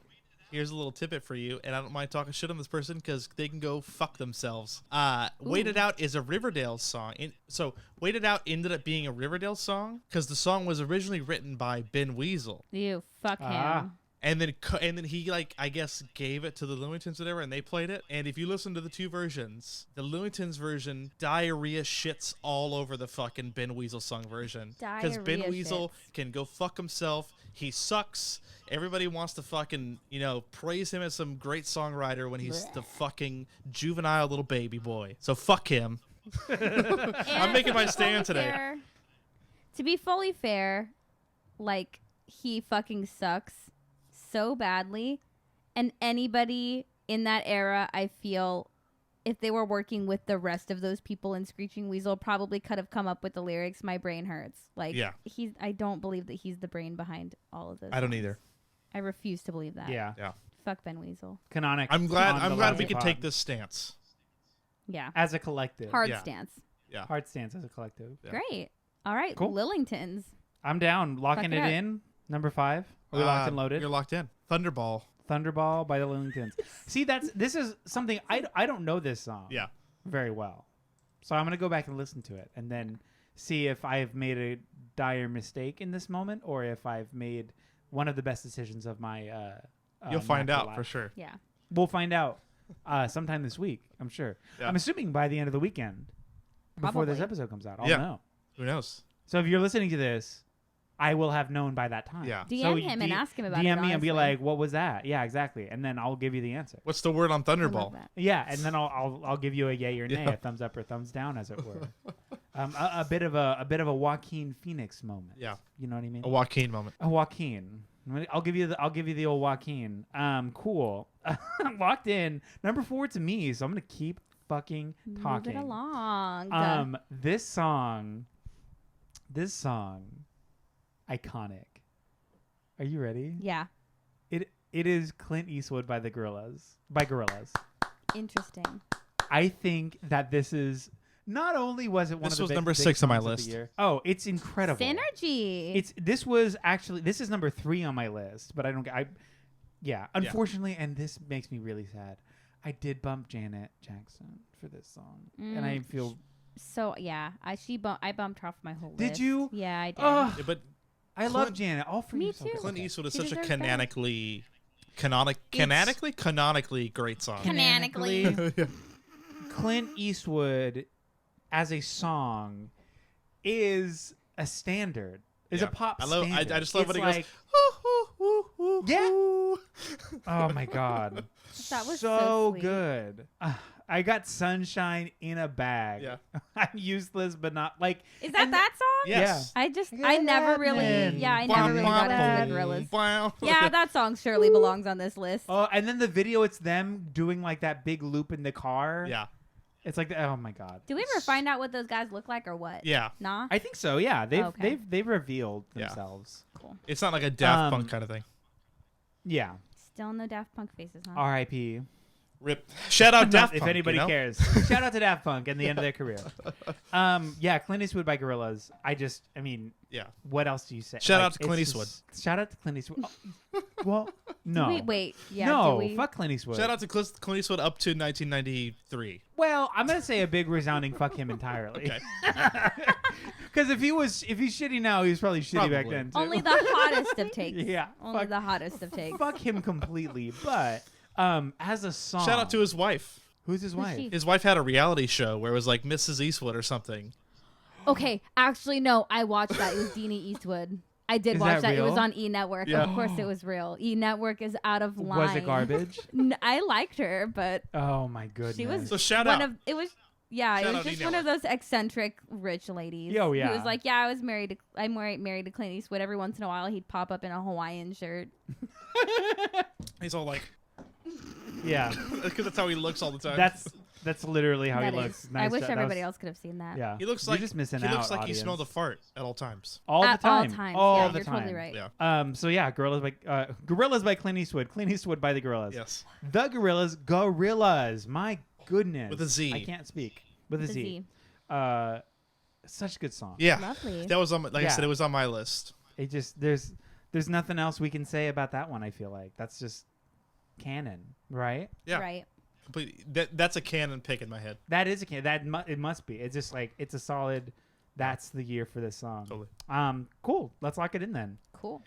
here's a little tidbit for you, and I don't mind talking shit on this person because they can go fuck themselves. Waited Out is a Riverdale song. So Waited Out ended up being a Riverdale song because the song was originally written by Ben Weasel. You fuck him. And then he, like, I guess gave it to the Looney Tunes or whatever, and they played it. And if you listen to the two versions, the Looney Tunes version, diarrhea shits all over the fucking Ben Weasel song version. Because Ben Diarrhea Weasel shits. can go fuck himself. He sucks. Everybody wants to fucking, praise him as some great songwriter when he's the fucking juvenile little baby boy. So fuck him. I'm making my stand today. To be fully fair, like, he fucking sucks so badly, and anybody in that era, I feel, if they were working with the rest of those people in Screeching Weasel, probably could have come up with the lyrics "My brain hurts." Like, Yeah. I don't believe that he's the brain behind all of this. I don't either. I refuse to believe that. Yeah. Yeah. Fuck Ben Weasel. Canonic. I'm glad on the we Lousy can pod. take this stance. Yeah. as a collective. Hard Yeah. stance. Yeah. Hard stance as a collective. Yeah. Great. All right. Cool. Lillingtons. I'm down. Locking Fuck it it up. in. Number 5. Are we locked and loaded? You're locked in. Thunderball. Thunderball by the Lillingtons. See, this is something I don't know this song. Yeah. Very well. So I'm gonna go back and listen to it and then see if I've made a dire mistake in this moment or if I've made one of the best decisions of my. You'll find natural out for life. sure. Yeah. We'll find out sometime this week. I'm sure. Yeah. I'm assuming by the end of the weekend, before this Probably. episode comes out. I'll Yeah. know. Who knows? So if you're listening to this, I will have known by that time. Yeah. DM So him and ask him about it. DM me and be honestly. like, "What was that?" Yeah, exactly, and then I'll give you the answer. What's the word on I love Thunderball? that. Yeah, and then I'll give you a yay or nay, Yeah. a thumbs up or thumbs down, as it were. A bit of a Joaquin Phoenix moment. Yeah. You know what I mean? A Joaquin moment. A Joaquin. I'll give you the old Joaquin. Cool. Locked in. Number 4 to me, so I'm gonna keep fucking talking. Move it along. This song, iconic. Are you ready? Yeah. It is Clint Eastwood by the Gorillaz. By Gorillaz. Interesting. I think that this is not only was it one This of the was big, number big 6 on my songs of the list. year. Oh, it's incredible. Synergy. This is number 3 on my list, but unfortunately, and this makes me really sad. I did bump Janet Jackson for this song, and I feel So yeah, I bumped her off my whole list. Did you? Yeah, I did. Ugh, Yeah, but I love Janet. All for Me you. so too. good. Clint Eastwood is She such a deserves better. canonically great song. Canonically. Clint Eastwood as a song is a standard. Is Yeah. a pop I love. standard. I just love It's when it like, goes. Yeah. Ooh. oh my god, That was so so sweet. good. I got sunshine in a bag. Yeah. I'm useless, but not like. Is that and- that song? Yes. I never really, happening. I never really got into the Gorillaz. Wow. Yeah, that song surely belongs on this list. Oh, and then the video, it's them doing like that big loop in the car. Yeah. It's like, oh my god. Do we ever find out what those guys look like or what? Yeah. Nah. I think so. Yeah, Okay. they've revealed Yeah. themselves. Cool. It's not like a Daft Um, Punk kind of thing. Yeah. Still no Daft Punk faces, huh? R.I.P. Rip. Shout out Daft if Punk. anybody you know? cares. Shout out to Daft Punk and the end of their career. Yeah, Clint Eastwood by Gorillaz. I mean, Yeah. what else do you say? Shout Like, out to Clint it's Eastwood. just- Shout out to Clint Eastwood. Oh, well, no. Wait. Yeah. no, do we? fuck Clint Eastwood. Shout out to Clint Eastwood up to 1993. Well, I'm gonna say a big resounding fuck him entirely. Okay. Because if he's shitty now, he was probably shitty back Probably. then too. Only the hottest of takes. Yeah, Only fuck- the hottest of takes. fuck him completely. But as a song, Shout out to his wife. who's his Who's wife? she? His wife had a reality show where it was like Mrs. Eastwood or something. Okay, actually, no. I watched that. It was Deanie Eastwood. I did Is watch that that. It was real? on E Network. Yeah. Of course, it was real. E Network is out of line. Was it garbage? I liked her, but Oh my goodness. she was So shout one out. of it was. Yeah, Shout it was out just E one of Network. those eccentric rich ladies. Oh, yeah. Who was like, yeah, I'm married to Clint Eastwood. Every once in a while, he'd pop up in a Hawaiian shirt. He's all like, Yeah. because that's how he looks all the time. That's literally how That he is- looks. I Nice wish job. That everybody was- else could have seen that. Yeah. he looks You're like just missing he out. looks like he audience. smelled a fart at all times. all At the time. all times. All Yeah, the you're time. totally right. Yeah. So yeah, Gorillas by Clint Eastwood. Clint Eastwood by the Gorillas. Yes. The Gorillas. My goodness. With a Z. I can't speak. With a The Z. Z. Such a good song. Yeah. Lovely. That was on. Like I Yeah. said, it was on my list. It just there's nothing else we can say about that one. I feel like that's just canon, right? Yeah. Right. Completely. That's a canon pick in my head. That is a canon. It must be. It's just like it's a solid. That's the year for this song. Totally. Cool. Let's lock it in then. Cool.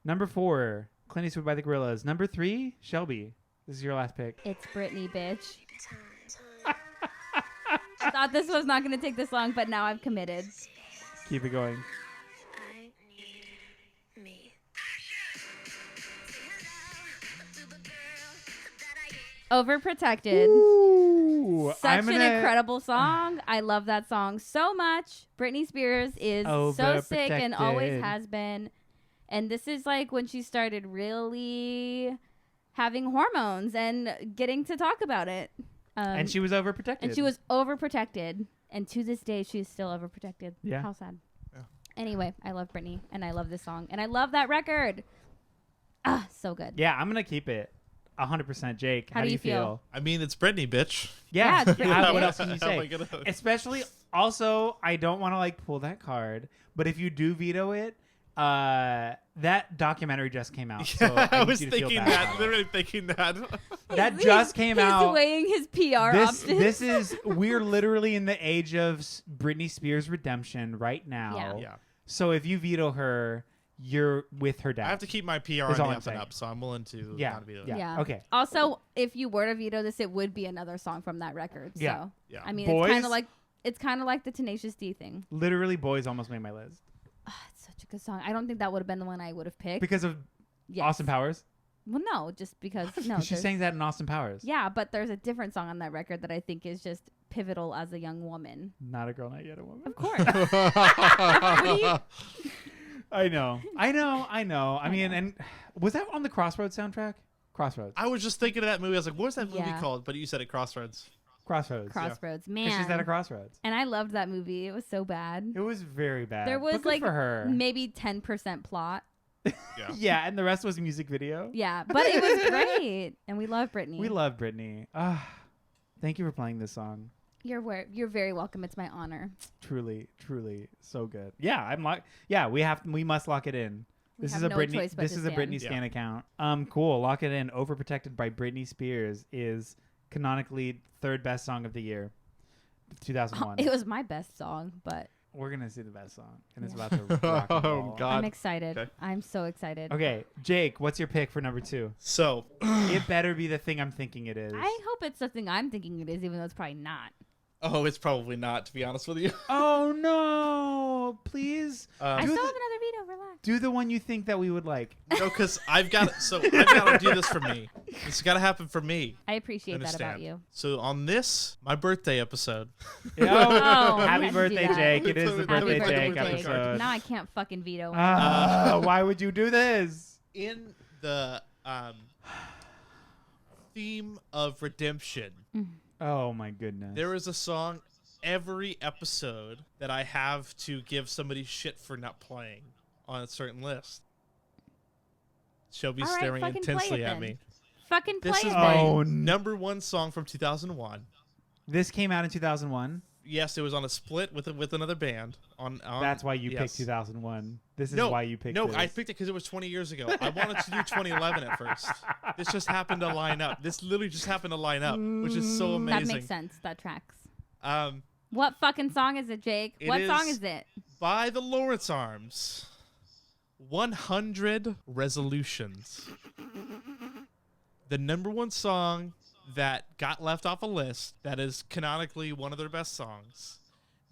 Number 4, Clint Eastwood by the Gorillas. Number 3, Shelby. This is your last pick. It's Britney, bitch. I thought this was not going to take this long, but now I've committed. Keep it going. I need me. Overprotected. Ooh, Such an incredible song. I love that song so much. Britney Spears is so sick and always Overprotected. has been. And this is like when she started really having hormones and getting to talk about it. And she was overprotected. And she was overprotected. And to this day, she's still overprotected. Yeah. How sad. Yeah. Anyway, I love Britney. And I love this song. And I love that record. Ah, so good. Yeah, I'm gonna keep it 100%. Jake, How do you feel? I mean, it's Britney, bitch. Yeah. Yeah, it's Britney, What bitch. else can you How am I say? gonna- Especially, also, I don't want to like pull that card, but if you do veto it, that documentary just came out. So Yeah, I need was you to feel thinking bad that. about it. Literally thinking that. That He's- just came he's out. weighing his PR This options. is we're literally in the age of Britney Spears redemption right now. Yeah. Yeah. So if you veto her, you're with her dad. I have to keep my PR That's on all the I'm up saying. and up, so I'm willing to Yeah. not veto it. Yeah. Yeah. Okay. Also, if you were to veto this, it would be another song from that record. Yeah. So, Yeah. I mean, Boys? it's kind of like the Tenacious D thing. Literally, Boys almost made my list It's such a good song. I don't think that would have been the one I would have picked. because of Yes. Austin Powers. Well, no, just because no. 'Cause she there's- sang that in Austin Powers. Yeah, but there's a different song on that record that I think is just pivotal as a young woman. Not a girl, not yet a woman. Of course. What do you- I know. I mean, and was that on the Crossroads soundtrack? Crossroads. I was just thinking of that movie. I was like, what was that movie Yeah. called? But you said it Crossroads. Crossroads. Crossroads, Because man. she's at a crossroads. And I loved that movie. It was so bad. It was very bad. There was but good like for her. maybe 10% plot. Yeah. Yeah, and the rest was music video. Yeah, but it was great, and we love Britney. We love Britney. Thank you for playing this song. You're very welcome. It's my honor. Truly, truly, so good. Yeah, we must lock it in. We This have is a no Britney. choice but This to is a stand. Britney Yeah. Stan account. Cool. Lock it in. Overprotected by Britney Spears is canonically third best song of the year, 2001. It was my best song, but We're gonna see the best song, and it's Yeah. about to rock and Oh, roll. God. I'm excited. Okay. I'm so excited. Okay, Jake, what's your pick for number 2? So, It better be the thing I'm thinking it is. I hope it's something I'm thinking it is, even though it's probably not. it's probably not, to be honest with you. Oh no! Please I do still the, have another veto. Relax. do the one you think that we would like. No, because I've got to do this for me. It's got to happen for me. I appreciate that about Understand. you. So on this, my birthday episode, Oh, happy we had to do birthday, that. Jake! It is the Happy birthday birthday, Jake birthday, episode. Now I can't fucking veto. Why would you do this? in the theme of redemption, Oh my goodness! there is a song every episode that I have to give somebody shit for not playing on a certain list. Shelby's All right, staring fucking play intensely it at then. me. Fucking play This is it. my then. Oh, number one song from 2001. This came out in 2001. Yes, it was on a split with another band. On That's why you yes. picked 2001. This is No, why you picked. No, this. I picked it because it was 20 years ago. I wanted to do 2011 at first. This just happened to line up. This literally just happened to line up, which is so amazing. That makes sense. That tracks. Um, What fucking song is it, Jake? It What song is- is it? by the Lawrence Arms, 100 Resolutions. The number one song that got left off a list that is canonically one of their best songs.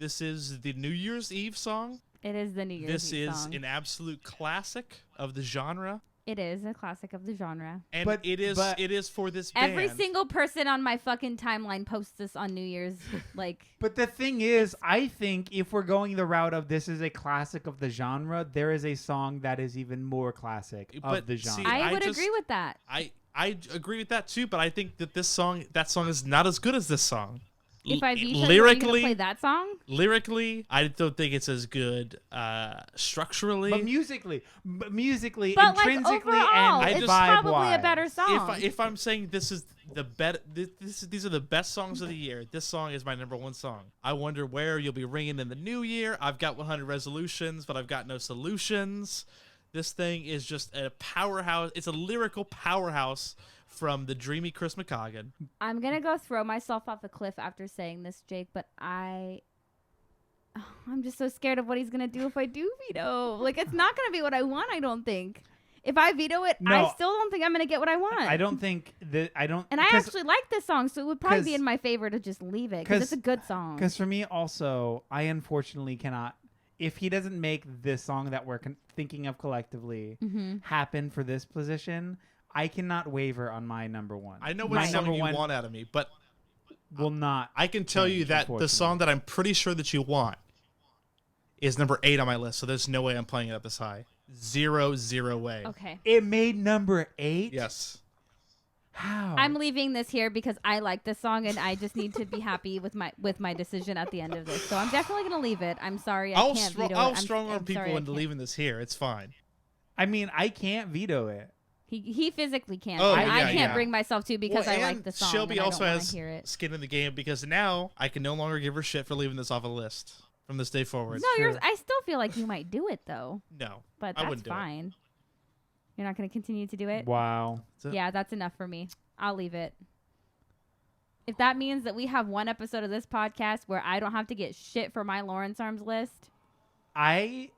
This is the New Year's Eve song It is the New Year's This Eve is song. an absolute classic of the genre. It is a classic of the genre. And But- it is for this band. Every single person on my fucking timeline posts this on New Year's. Like, But the thing is, I think if we're going the route of this is a classic of the genre, there is a song that is even more classic But of the see, genre. I would just- agree with that. I agree with that too, but I think that that song is not as good as this song. If I veto, are you gonna play Lyrically, that song? I don't think it's as good structurally. But musically, But like intrinsically, overall, and it's vibe-wise. probably a better song. if I'm saying this is the these are the best songs of the year. This song is my number one song. I wonder where you'll be ringing in the new year. I've got 100 resolutions, but I've got no solutions. This thing is just a powerhouse. It's a lyrical powerhouse from the dreamy Chris McCaughan. I'm gonna go throw myself off a cliff after saying this, Jake, but I'm just so scared of what he's gonna do if I do veto. Like, it's not gonna be what I want, I don't think. If I veto it, No. I still don't think I'm gonna get what I want. I don't think that I don't. And I actually like this song, so it would probably be 'cause- in my favor to just leave it because it's a good song. Because for me, also, I unfortunately cannot. If he doesn't make this song that we're thinking of collectively happen for this position, I cannot waver on my number one. I know my what song number you one want out of me, but will not. I can tell you change, that the unfortunately. song that I'm pretty sure that you want is number 8 on my list. So there's no way I'm playing it up this high. Zero way. Okay. It made number 8. Yes. How? I'm leaving this here because I like this song and I just need to be happy with my decision at the end of this. So I'm definitely gonna leave it. I'm sorry I can't veto it. I'll I'm strong arm sorry people I into can't. leaving this here. It's fine. I mean, I can't veto it. He physically can't. Oh, I yeah, can't yeah. bring myself to because I like and the song. Shelby and also I don't has wanna hear it. skin in the game because now I can no longer give her shit for leaving this off a list from this day forward. No, I still feel like you might do it though, No, but I that's wouldn't do it. fine. You're not going to continue to do it? Wow. Yeah, that's enough for me. I'll leave it. If that means that we have one episode of this podcast where I don't have to get shit for my Lawrence Arms list. I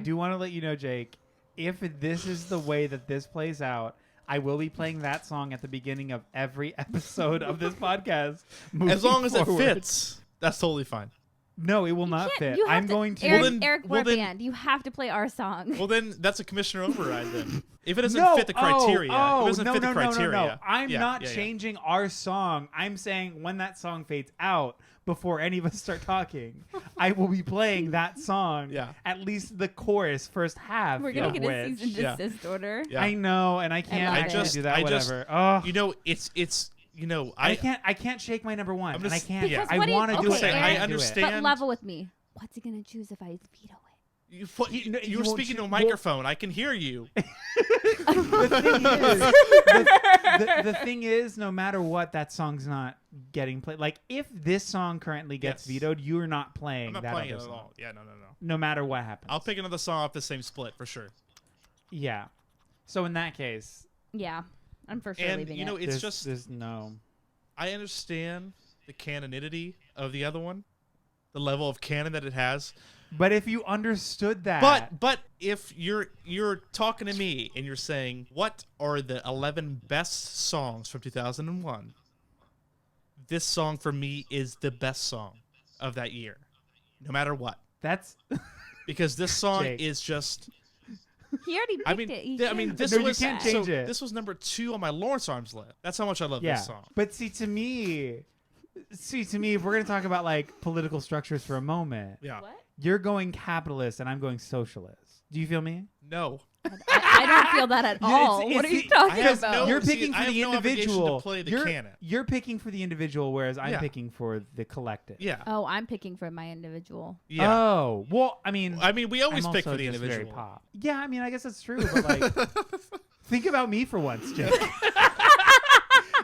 do want to let you know, Jake, if this is the way that this plays out, I will be playing that song at the beginning of every episode of this podcast. As long as it forward. fits, that's totally fine. No, it will not fit. You have I'm going to. Eric, Well, then- Eric well, then- Band, you have to play our song. Well, then that's a commissioner override. Then if it doesn't No, fit the criteria, if it doesn't no, fit no, the no, criteria. no, no. I'm Yeah, not yeah, yeah. changing our song. I'm saying when that song fades out, before any of us start talking, I will be playing that song. Yeah. At least the chorus, first half. We're going of to get a which. cease and Yeah. desist order. Yeah. I know, and I can't. love I it. just do that. I just- Whatever. Oh, You know, it's you know, I can't shake my number one, I'm and I just- can't. yeah. Because I what do you- want to do okay, it. and Eric, I can't do it. understand. But level with me. What's he going to choose if I veto it? you no, you were won't speaking to a well- microphone. I can hear you. The thing is, no matter what, that song's not getting played. Like, if this song currently gets Yes. vetoed, you're not playing I'm not that playing it other at song. all. Yeah, no. No matter what happens. I'll pick another song off the same split for sure. Yeah. So in that case, Yeah, I'm for sure And leaving you know, it. it's just there's no. I understand the canonity of the other one, the level of canon that it has. But if you understood that, But if you're talking to me and you're saying what are the 11 best songs from 2001, this song for me is the best song of that year, no matter what. that's Because this song Jake. is just. He already picked I mean, it. He I mean, can't this No, you was can't so change it. This was number 2 on my Lawrence Arms list. That's how much I love yeah. this song. But to me, if we're gonna talk about like political structures for a moment, Yeah. What? you're going capitalist and I'm going socialist. Do you feel me? No. I don't feel that at all. it's What are you the- talking I have about? no- You're see, picking I for have the no obligation to individual. play the you're, canon. you're picking for the individual, whereas I'm Yeah. picking for the collective. Yeah. Oh, I'm picking for my individual. Yeah. Oh, well, I mean, We always I'm pick also for the just very individual. pop. Yeah, I mean, I guess that's true, but like, think about me for once, Jake.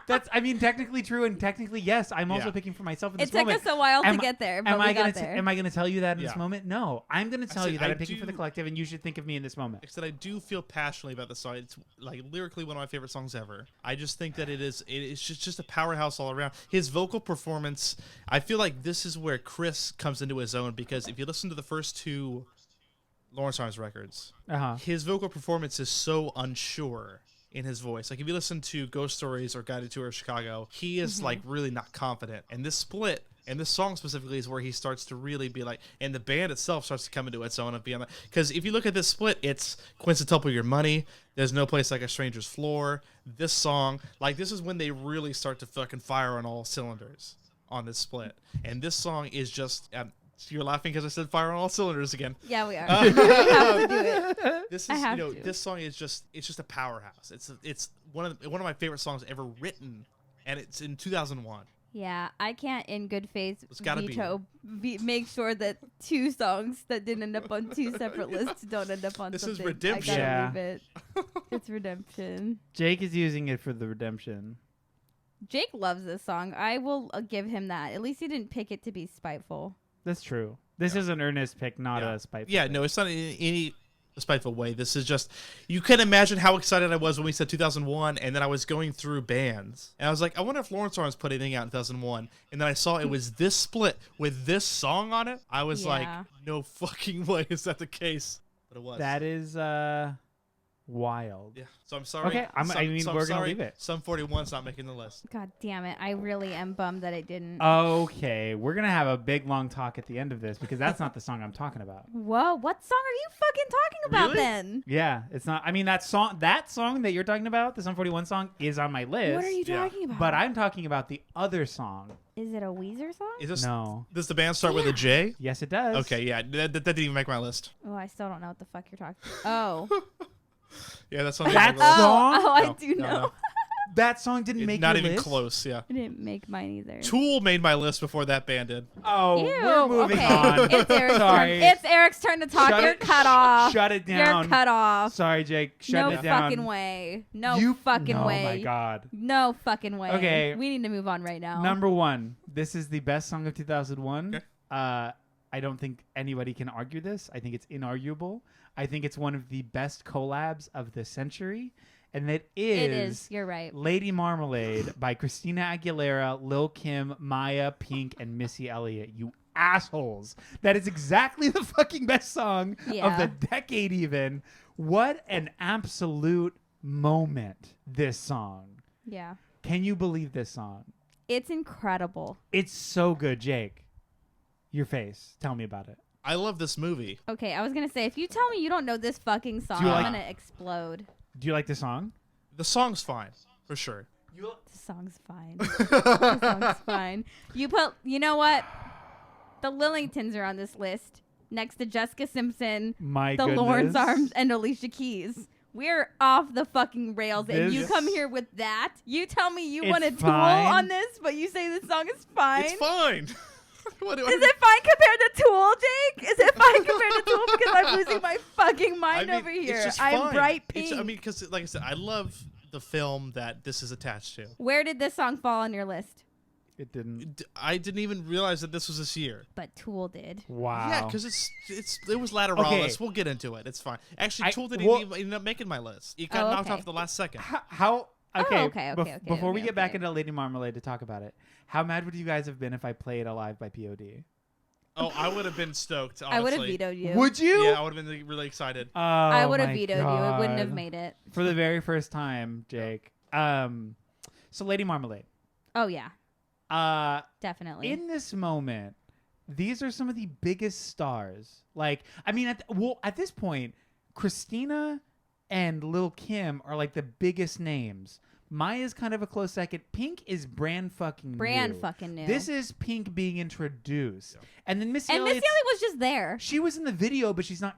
That's, I mean, technically true, and technically yes. I'm also Yeah. picking for myself in It this took moment. us a while to Am- get there, but Am we I got gonna there. am I gonna tell you that in this Yeah. moment? No, I'm gonna tell said you that I I'm picking for the do- collective, and you should think of me in this moment. Like I said, I do feel passionately about the song. It's like lyrically one of my favorite songs ever. I just think that it's just a powerhouse all around. His vocal performance, I feel like this is where Chris comes into his own, because if you listen to the first 2 Lawrence Arms records, his vocal performance is so unsure in his voice. Like if you listen to Ghost Stories or Guided Tour of Chicago, he is like really not confident. And this split And this song specifically is where he starts to really be like, and the band itself starts to come into its own of being like, because if you look at this split, it's Quintuple Your Money, There's No Place Like a Stranger's Floor, this song, like this is when they really start to fucking fire on all cylinders on this split. And this song is just, you're laughing because I said fire on all cylinders again. Yeah, we are. We have to do it. This I is, have to. this song is just, it's just a powerhouse. It's one of my favorite songs ever written, and it's in 2001. Yeah, I can't in good faith It's gotta make sure that 2 songs that didn't end up on 2 separate lists don't end up on This is something. redemption. I gotta Yeah. leave it. It's redemption. Jake is using it for the redemption. Jake loves this song. I will give him that. At least he didn't pick it to be spiteful. That's true. This is an earnest pick, not Yeah. a spiteful. Yeah, pick. no, it's not in any spiteful way. This is just, you can imagine how excited I was when we said 2001, and then I was going through bands, and I was like, I wonder if Lawrence Arms put anything out in 2001, and then I saw it was this split with this song on it. I was like, no fucking way is that the case, but it was. That is wild. Yeah, so I'm sorry. Okay, I'm we're gonna sorry. leave it. Sum 41's not making the list. God damn it. I really am bummed that it didn't. Okay, we're gonna have a big long talk at the end of this because that's not the song I'm talking about. Whoa, what song are you fucking talking about Really? then? Yeah, it's not. I mean, that song that you're talking about, the Sum 41 song, is on my list. What are you Yeah. talking about? But I'm talking about the other song. Is it a Weezer song? Is this, No. does the band start with a J? Yes, it does. Okay, yeah, that didn't even make my list. Oh, I still don't know what the fuck you're talking about. Oh. Yeah, that's not That even my list. song? Oh, I No, do no, know. no. That song didn't make Not your even list? close, yeah. It didn't make mine either. Tool made my list before that band did. Oh, Ew, we're moving okay. on. It's Eric's Sorry. turn. It's Eric's turn to talk. You're cut off. Shut it down. You're cut off. Sorry, Jake. Shut No it down. fucking way. No You fucking way. Oh my god. No fucking way. Okay. We need to move on right now. Number 1. This is the best song of 2001. Okay. I don't think anybody can argue this. I think it's inarguable. I think it's one of the best collabs of the century. And it is You're right. Lady Marmalade by Christina Aguilera, Lil Kim, Maya, Pink, and Missy Elliott. You assholes. That is exactly the fucking best song of Yeah. the decade even. What an absolute moment, this song. Yeah. Can you believe this song? It's incredible. It's so good, Jake. Your face. Tell me about it. I love this movie. Okay, I was going to say, if you tell me you don't know this fucking song, you I'm like- going to explode. Do you like the song? The song's fine, for sure. The song's fine. The song's fine. You know what? The Lillingtons are on this list next to Jessica Simpson, My the goodness. Lawrence Arms, and Alicia Keys. We're off the fucking rails, and you This- come here with that. You tell me you It's wanted Tool fine. on this, but you say this song is fine. It's fine. What do I- Is it fine compared to Tool, Jake? Is it fine compared to Tool? Because I'm losing my fucking mind I mean, over it's here. just I'm fine. bright It's- pink. I mean, because like I said, I love the film that this is attached to. Where did this song fall on your list? It didn't. I didn't even realize that this was this year. But Tool did. Wow. Yeah, because it was Lateralis. Okay. We'll get into it. It's fine. Actually, Tool didn't well- even end up making my list. It got Oh, knocked okay. off at the last second. How okay, okay, before we okay, get back okay. into Lady Marmalade to talk about it, how mad would you guys have been if I played Alive by POD? Oh, I would have been stoked. Honestly. I would have vetoed you. Would you? Yeah, I would have been really excited. Oh, I would have my vetoed you. It wouldn't have God. made it. For the very first time, Jake. So Lady Marmalade. Oh yeah, definitely. In this moment, these are some of the biggest stars. Like, I mean, at this point, Christina and Lil Kim are like the biggest names. Maya's kind of a close second. Pink is brand fucking new. new. This is Pink being introduced, and then Missy and Missy Elliott's- Elliott was just there. She was in the video, but she's not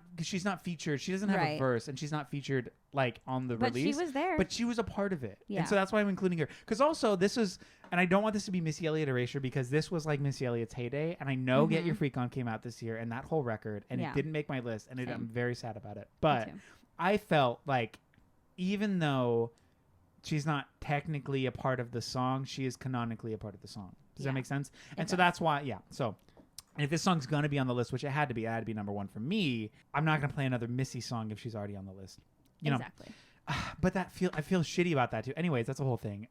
featured. She doesn't have a Right. verse, and she's not featured like on the But she release. was there. But she was a part of it, Yeah. and so that's why I'm including her. Because also this is, and I don't want this to be Missy Elliott erasure because this was like Missy Elliott's heyday, and I know Get Your Freak On came out this year, and that whole record, and Yeah. it didn't make my list, and Same. I'm very sad about it. But too. I felt like even though she's not technically a part of the song, she is canonically a part of the song. Does Yeah. that make sense? And It so does. that's why, yeah. So, and if this song's gonna be on the list, which it had to be number 1 for me, I'm not gonna play another Missy song if she's already on the list. You know, Exactly. but I feel shitty about that too. Anyways, that's the whole thing.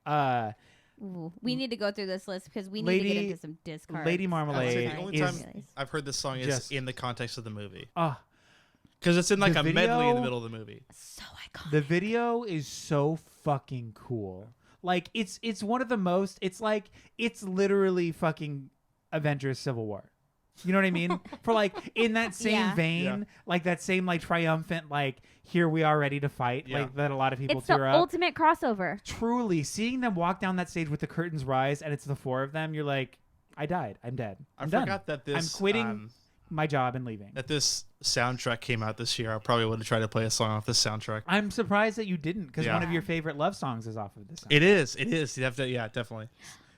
Ooh, we need to go through this list because we need to get Lady- into some discards. Lady I would say Marmalade the only is time I've heard this song is just- in the context of the movie. Because It's in like the a medley in video- the middle of the movie. So iconic. the video is so fucking cool. Like it's one of the most. It's like it's literally fucking Avengers Civil War. You know what I mean? For like in that same vein, like that same like triumphant, like here we are ready to fight, like that a lot of people it's the tear up. ultimate crossover. Truly, seeing them walk down that stage with the curtains rise and it's the four of them, you're like, I died. I'm dead. I'm done. forgot that this. I'm quitting my job and leaving. That this soundtrack came out this year. I probably would have tried to play a song off this soundtrack. I'm surprised that you didn't, because one of your favorite love songs is off of this soundtrack. It is. You have to, definitely.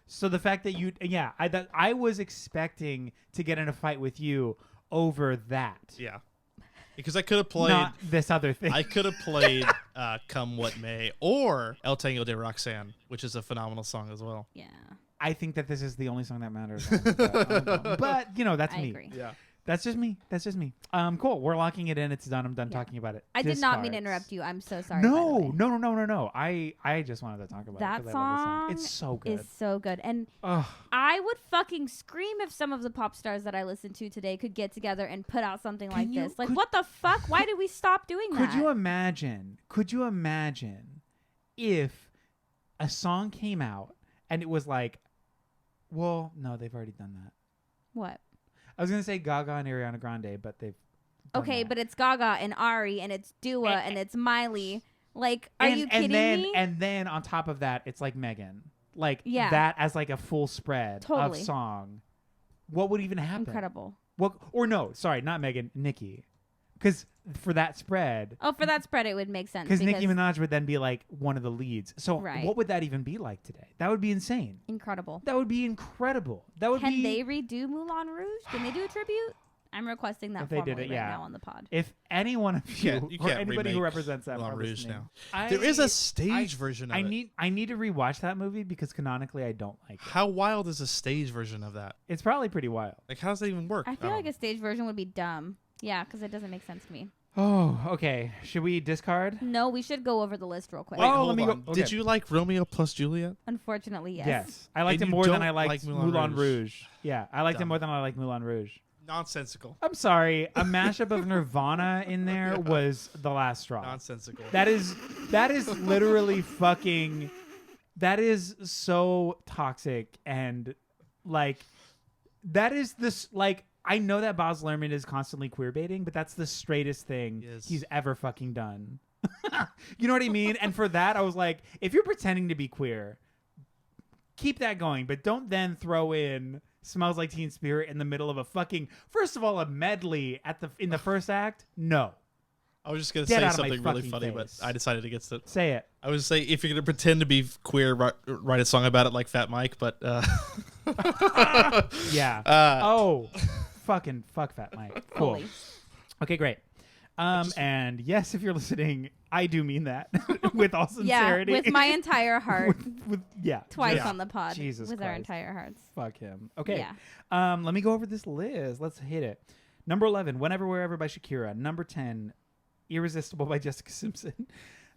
So the fact that I was expecting to get in a fight with you over that. Yeah. Because I could have played... Not this other thing. I could have played Come What May or El Tango de Roxanne, which is a phenomenal song as well. Yeah. I think that this is the only song that matters. But, that's I me. agree. Yeah. That's just me. Cool. We're locking it in. It's done. I'm done talking about it. I did not mean to interrupt you. I'm so sorry. No. I just wanted to talk about that it. song. It's so good. Is so good. And I would fucking scream if some of the pop stars that I listened to today could get together and put out something like this. Like, what the fuck? Why did we stop doing that? Could you imagine if a song came out and it was like, well, no, they've already done that. What? I was gonna say Gaga and Ariana Grande, but they've done that. But it's Gaga and Ari and it's Dua and it's Miley. Like, are you kidding me? And then on top of that, it's like Megan. Like that as like a full spread of song. What would even happen? Incredible. Not Megan, Nicki. Because for that spread. Oh, for that spread, it would make sense. Because Nicki Minaj would then be like one of the leads. So what would that even be like today? That would be insane. Incredible. That would be incredible. Can they redo Moulin Rouge? Can they do a tribute? I'm requesting that formally now on the pod. If any one of you or anybody who represents that Moulin Rouge now. There is a stage version of it. I need to rewatch that movie because canonically I don't like it. How wild is a stage version of that? It's probably pretty wild. Like, how does that even work? I feel like a stage version would be dumb. Yeah, because it doesn't make sense to me. Oh, okay. Should we discard? No, we should go over the list real quick. Wait, let me go. Okay. Did you like Romeo plus Juliet? Unfortunately, yes. Yes. I liked it more than I liked Moulin Rouge. Yeah, I liked it more than I liked Moulin Rouge. Nonsensical. I'm sorry. A mashup of Nirvana in there was the last straw. Nonsensical. That is literally fucking... That is so toxic and, like... That is this, like... I know that Baz Luhrmann is constantly queer baiting, but that's the straightest thing he's ever fucking done. You know what I mean? And for that, I was like, if you're pretending to be queer, keep that going, but don't then throw in Smells Like Teen Spirit in the middle of a fucking, first of all, a medley in the first act. No. I was just going to say something really funny, but I decided against it. Say it. I was going to say, if you're going to pretend to be queer, write a song about it like Fat Mike, but... yeah. Fuck Fat Mike. Cool. Okay, great. And yes, if you're listening, I do mean that with all sincerity. Yeah, with my entire heart. Twice Yeah. on the pod. Jesus with Christ. our entire hearts. Fuck him. Okay. Yeah. Let me go over this list. Let's hit it. Number 11, Whenever, Wherever by Shakira. Number 10, Irresistible by Jessica Simpson.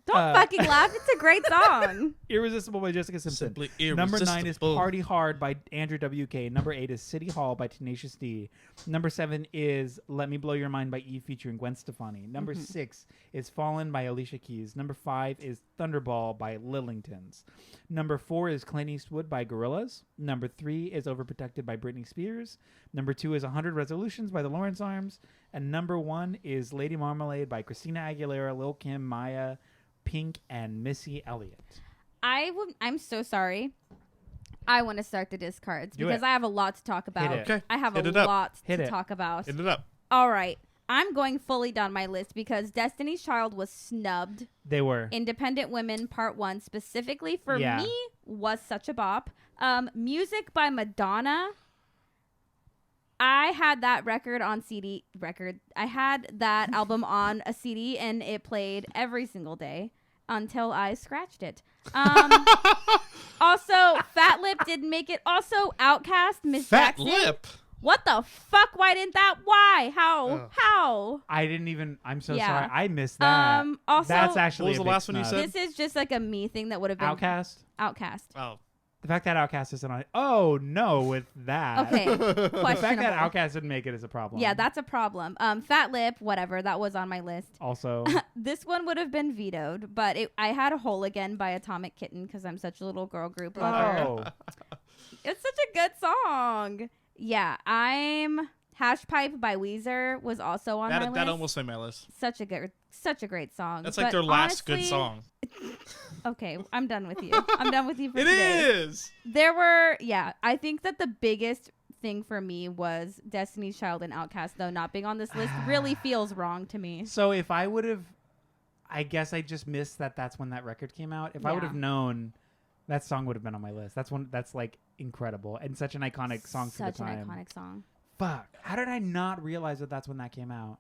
Don't fucking laugh. It's a great song. Irresistible by Jessica Simpson. Simply Number 9 is irresistible. Party Hard by Andrew WK. Number 8 is City Hall by Tenacious D. Number 7 is Let Me Blow Your Mind by Eve featuring Gwen Stefani. Number 6 is Fallen by Alicia Keys. Number 5 is Thunderball by Lillingtons. Number 4 is Clint Eastwood by Gorillaz. Number 3 is Overprotected by Britney Spears. Number 2 is 100 Resolutions by the Lawrence Arms. And number 1 is Lady Marmalade by Christina Aguilera, Lil' Kim, Maya, Pink, and Missy Elliott. I'm so sorry. I want to start the discards because I have a lot to talk about. Okay. I have a lot to talk about. Hit it up. All right. I'm going fully down my list because Destiny's Child was snubbed. They were. Independent Women Part 1 specifically for me was such a bop. Music by Madonna. I had that record on CD. I had that album on a CD and it played every single day until I scratched it. Also, Fat Lip didn't make it. Also, Outkast, Miss Fat Jackson. Lip. What the fuck? Why didn't that? Why? How? I didn't even. I'm so sorry. I missed that. Also, that's actually. What was the last one you said? This is just like a me thing that would have been Outkast. Oh. The fact that Outkast isn't on it. Oh no, with that. Okay. The fact Questionable. that Outkast didn't make it is a problem. Yeah, that's a problem. Fat Lip, whatever, that was on my list. Also, this one would have been vetoed, but I had a Hole Again by Atomic Kitten because I'm such a little girl group lover. oh, It's such a good song. Yeah, I'm Hash Pipe by Weezer was also on my list. That almost made my list. Such a great song. That's like But their last honestly, good song. Okay, I'm done with you. I'm done with you for It today. is. There were, I think that the biggest thing for me was Destiny's Child and Outkast, though not being on this list really feels wrong to me. So if I would have, I guess I just missed that that's when that record came out. If I would have known, that song would have been on my list. That's like incredible and such an iconic song for the time. Such an iconic song. Fuck. How did I not realize that that's when that came out?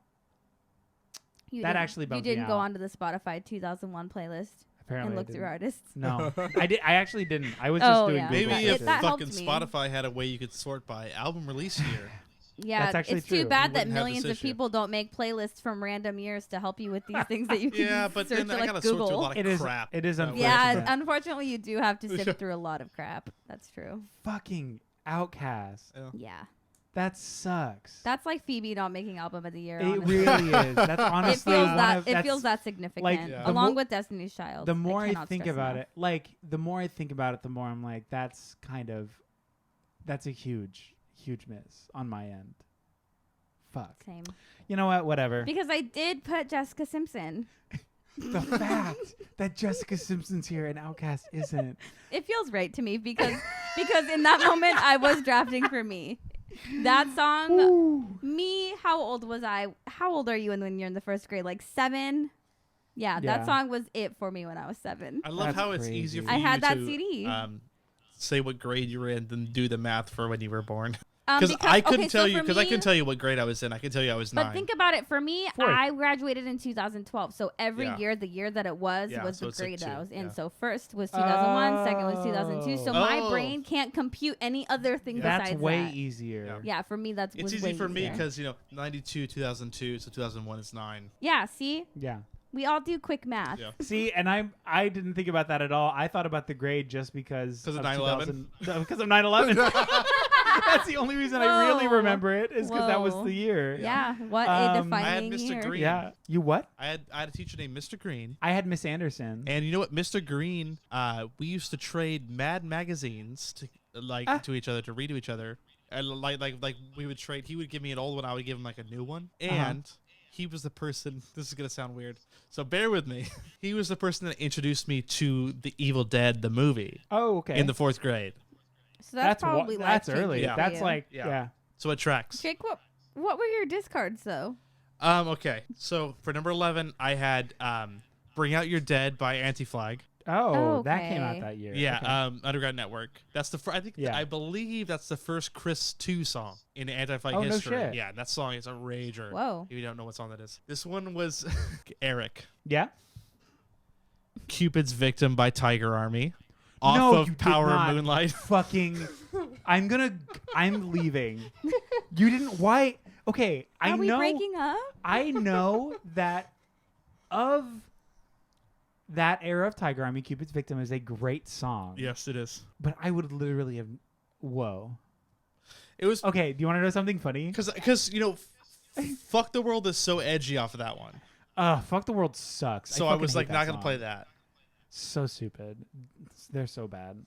You That actually bummed me You didn't go out. onto the Spotify 2001 playlist Apparently and I look through didn't. artists. No, I did. I actually didn't. I was just Oh, doing yeah. Google Maybe That- if that fucking helped me. Spotify had a way you could sort by album release year. Yeah, That's actually it's too true. bad You that wouldn't have millions this of issue. people don't make playlists from random years to help you with these things that you can Yeah, but search then at, I like gotta sort through a Google. lot of It is. crap. It is that unfortunate. Yeah, unfortunately, you do have to sift through a lot of crap. That's true. Fucking Outcast. Yeah, That sucks. that's like Phoebe not making album of the year. It honestly. really is. That's It honestly feels one that of, it that's- feels that significant, like, the along mo- with Destiny's Child. The more I cannot think stress about enough. it, like the more I think about it, the more I'm like, that's a huge miss on my end. Fuck. Same, You know what? Whatever. because I did put Jessica Simpson. The fact that Jessica Simpson's here and Outcast isn't. It feels right to me because in that moment I was drafting for me. That song, me, how old was I? How old are you when you're in the first grade? Like 7? Yeah, Yeah. that song was it for me when I was 7. I love That's how it's crazy. easier for I you had that to CD. say what grade you were in than do the math for when you were born. Because I couldn't tell you because I couldn't tell you what grade I was in. I could tell you I was 9. But think about it. For me, Fourth. I graduated in 2012. So every Yeah. year, the year that it was Yeah, so the it's like grade that I 2, was in. yeah. So first was 2001, second was 2002. So my Oh. brain can't compute any other thing That's besides way that. easier. Yeah, for me, It's was easy way for me easier. because 92, 2002, so 2001 is 9. Yeah, see? Yeah. We all do quick math. Yeah. See, and I didn't think about that at all. I thought about the grade just because 'Cause of 9/11? Because of 9/11. That's the only reason I really Whoa. remember it is because that was Whoa. the year. Yeah, what a I had defining Mr. year. Green. Yeah. You what? I had a teacher named Mr. Green. I had Miss Anderson. And you know what, Mr. Green, we used to trade Mad magazines to to each other, to read to each other. And like we would trade. He would give me an old one, I would give him like a new one. And he was the person. This is gonna sound weird, so bear with me. He was the person that introduced me to The Evil Dead, the movie, Oh, okay. in the 4th grade. So that's probably that's life-changing early. for That's you. like Yeah. yeah. So it tracks. Jake, what were your discards though? Okay. So for number 11, I had "Bring Out Your Dead" by Anti-Flag. Oh, that came out Okay. that year. Yeah, Okay. Underground Network. That's the I think Yeah. I believe that's the first Chris 2 song in Anti-Flag Oh, no history. shit. Yeah, that song is a rager. Whoa. If you don't know what song that is. This one was Eric. Yeah. Cupid's Victim by Tiger Army. Off No, you of did Power not. of Moonlight. Fucking I'm leaving. You didn't why okay, I Are we know breaking up? I know that of that era of Tiger Army, Cupid's Victim is a great song. Yes, it is. But I would literally have whoa. It was Okay, do you want to know something funny? because Fuck the World is so edgy off of that one. Fuck the World sucks. So I fucking was hate like that not gonna song. play that. So stupid. They're so bad.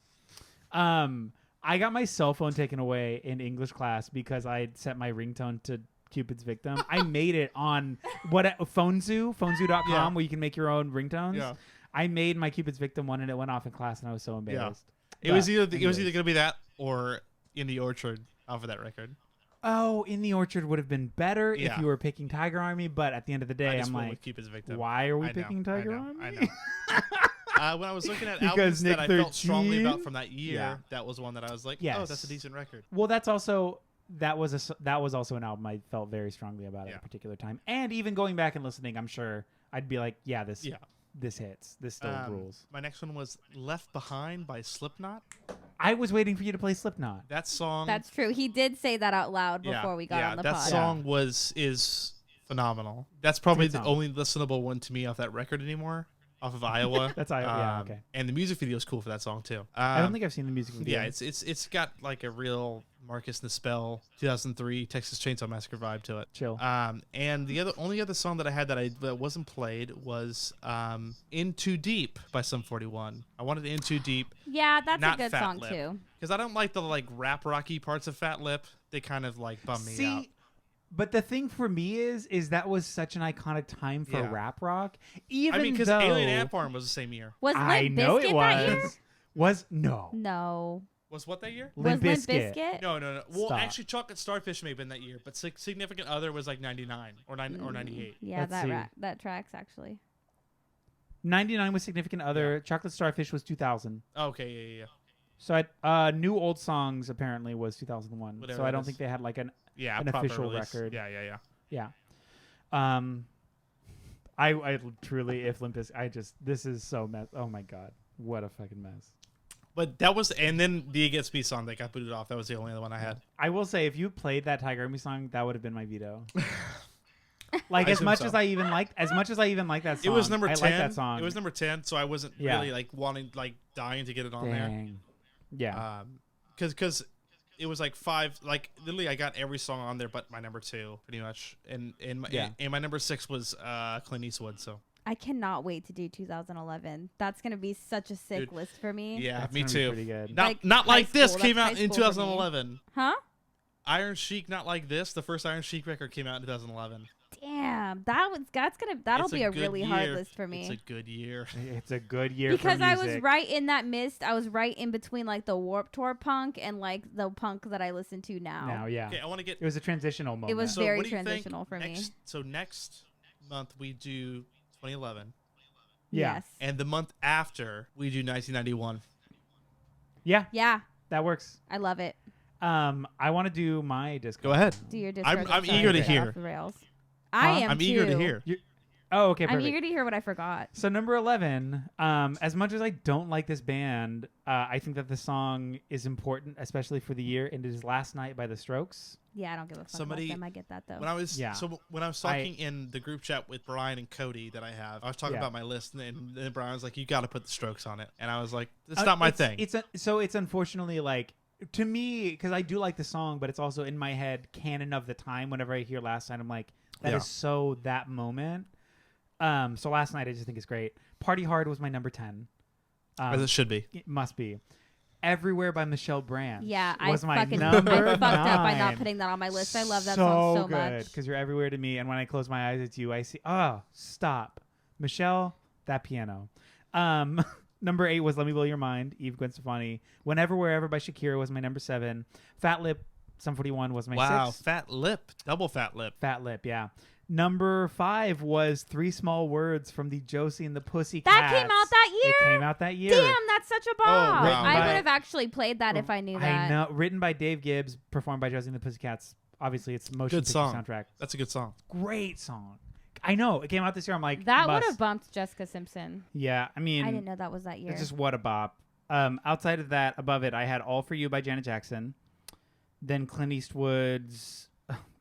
I got my cell phone taken away in English class because I had set my ringtone to Cupid's Victim. I made it on phonezoo.com Yeah. where you can make your own ringtones. Yeah. I made my Cupid's Victim one and it went off in class and I was so embarrassed. It was But either anyways. gonna be that or In the Orchard off of that record. Oh, In the Orchard would have been better if Yeah. you were picking Tiger Army, but at the end of the I day, just I'm went like, with Cupid's Victim. why are we I know, picking Tiger Army? I know. When I was looking at Because albums Nick that I felt strongly 13? about from that year, Yeah. that was one that I was like, oh, Yes. that's a decent record. Well, that was also an album I felt very strongly about at Yeah. a particular time. And even going back and listening, I'm sure I'd be like, yeah, this hits. This still rules. My next one was Left Behind by Slipknot. I was waiting for you to play Slipknot. That song. That's true. He did say that out loud yeah, before we got yeah, on the that pod. song is phenomenal. That's probably It's a the good song. only listenable one to me off that record anymore. Off of Iowa. That's Iowa, yeah, okay. And the music video is cool for that song too. I don't think I've seen the music video. Yeah, it's got like a real Marcus Nispel 2003 Texas Chainsaw Massacre vibe to it. Chill. And the only other song that I had that wasn't played was In Too Deep by Sum 41. I wanted In Too Deep. Yeah, that's Not a good Fat song Lip. too. Because I don't like the like rap rocky parts of Fat Lip. They kind of like bum me out. But the thing for me is that was such an iconic time for rap rock. Even because though Alien Ant Farm was the same year. Was I Limp know Bizkit it that year? was. Was no. No. Was what that year? Limp Was Bizkit. Limp Bizkit? No. Well, Stop. actually, Chocolate Starfish may have been that year, but Significant Other was like 99 or 98. Yeah, Let's see. that tracks actually. 99 was Significant Other. Chocolate Starfish was 2000. Okay, yeah. So New Old Songs apparently was 2001. Whatever so I it don't is. think they had like an proper official release. record. Yeah. I truly, if Limp Bizkit, this is so mess. Oh my god, what a fucking mess. But that was, and then the Against Me song that got booted off. That was the only other one I had. I will say, if you played that Tiger Army song, that would have been my veto. Like I as assume much so. as I even liked that song. It was number 10. I like that song. It was number 10, so I wasn't really like wanting, like dying to get it on Dang. Yeah. there. Because it was like 5, like literally I got every song on there but my number 2 pretty much, and my number 6 was Clint Eastwood. So I cannot wait to do 2011. That's gonna be such a sick list for me. yeah, That's me gonna be too. pretty good. Not high like this school, came that's out high in school for me. 2011. Huh? Iron Chic, Not Like This. The first Iron Chic record came out in 2011. Damn, that'll It's be a good really hard year. list for me. It's a good year. It's a good year Because for I music. was right in that mist. I was right in between like the Warped Tour punk and like the punk that I listen to now. Now, yeah. Okay, I want to get. It was a transitional moment. It was So very what do you think transitional for me. So next month we do 2011, Yeah. Yes. and the month after we do 1991. Yeah, Yeah, that works. I love it. I want to do my disc. Go ahead. Do your I'm Discord. Sorry, eager to get hear. off the rails. I am I'm eager to too. hear. Oh, okay, I'm perfect. eager to hear what I forgot. So number 11, as much as I don't like this band, I think that the song is important, especially for the year, and it is Last Night by The Strokes. Yeah, I don't give a fuck Somebody- about them. I get that though. When I was Yeah. when I was talking in the group chat with Brian and Cody that I have, I was talking Yeah. about my list, and then Brian was like, "You got to put the Strokes on it," and I was like, "It's not my thing." It's unfortunately like, to me, because I do like the song, but it's also in my head canon of the time. Whenever I hear Last Night, I'm like, that is so that moment. So Last Night I just think is great. Party Hard was my number 10. As it should be. It must be. Everywhere by Michelle Branch. Yeah, I was my fucking I number fucked up by not 9. putting that on my list. I love that song so much. Because you're everywhere to me, and when I close my eyes, it's you. I see. Oh, stop, Michelle. That piano. Number 8 was Let Me Blow Your Mind. Eve Gwen Stefani. Whenever Wherever by Shakira was my number 7. Fat Lip. Sum 41 was my 6. Fat Lip, double Fat Lip. Fat Lip. Yeah. Number 5 was Three Small Words from the Josie and the Pussycats. That came out that year. It came out that year. Damn, that's such a bomb. wow. I By- would have actually played that if I knew that. I know. Written by Dave Gibbs, performed by Josie and the Pussycats. Obviously, it's a motion Good picture song. soundtrack. That's a good song. Great song. I know. It came out this year. I'm like, That would must. have bumped Jessica Simpson. Yeah, I mean, I didn't know that was that year. it's just what a bop. Outside of that, above it, I had All For You by Janet Jackson. Then Clint Eastwood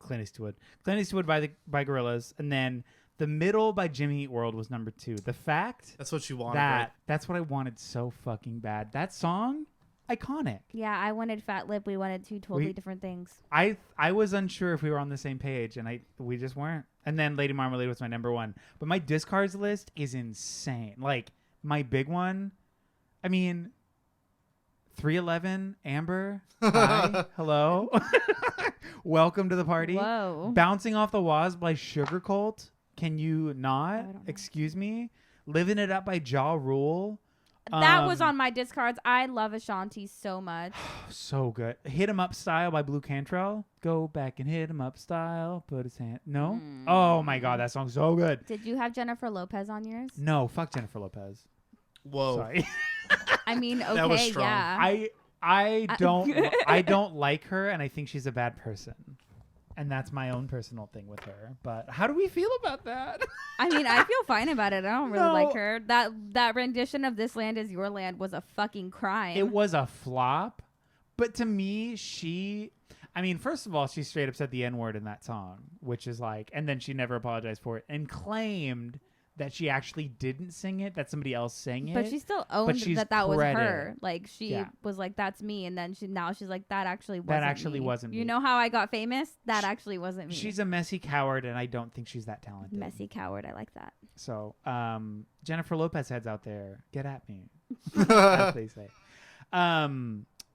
by Gorillaz, and then The Middle by Jimmy Eat World was number 2. The fact That's what you wanted. Right? that's what I wanted so fucking bad. That song, iconic. Yeah, I wanted Fat Lip. We wanted two totally different things. I was unsure if we were on the same page, and we just weren't. And then Lady Marmalade was my number 1. But my discards list is insane. Like my big one, I mean, 311 Amber. Hi, hello, welcome to the party. Whoa. Bouncing Off the Walls by Sugar Cult. Can you not? I don't know. Excuse me. Living It Up by Ja Rule. That was on my discards. I love Ashanti so much. So good. Hit 'Em Up Style by Blue Cantrell. Go back and hit 'em up style. Put his hand. No? Oh my God, that song's so good. Did you have Jennifer Lopez on yours? No, fuck Jennifer Lopez. Whoa. Sorry. I mean, okay, That was strong. yeah. I don't like her, and I think she's a bad person. And that's my own personal thing with her. But how do we feel about that? I mean, I feel fine about it. I don't really No. like her. That rendition of This Land Is Your Land was a fucking crime. It was a flop. But to me, first of all, she straight up said the N-word in that song, which is like, and then she never apologized for it and claimed that she actually didn't sing it, that somebody else sang it. But she still owned she's that was her. credited. Like she Yeah. was like, "That's me," and then she's like, "That actually wasn't me." You me. know how I got famous? That actually wasn't me. She's a messy coward, and I don't think she's that talented. messy coward. I like that. So, Jennifer Lopez heads out there, get at me, as they say.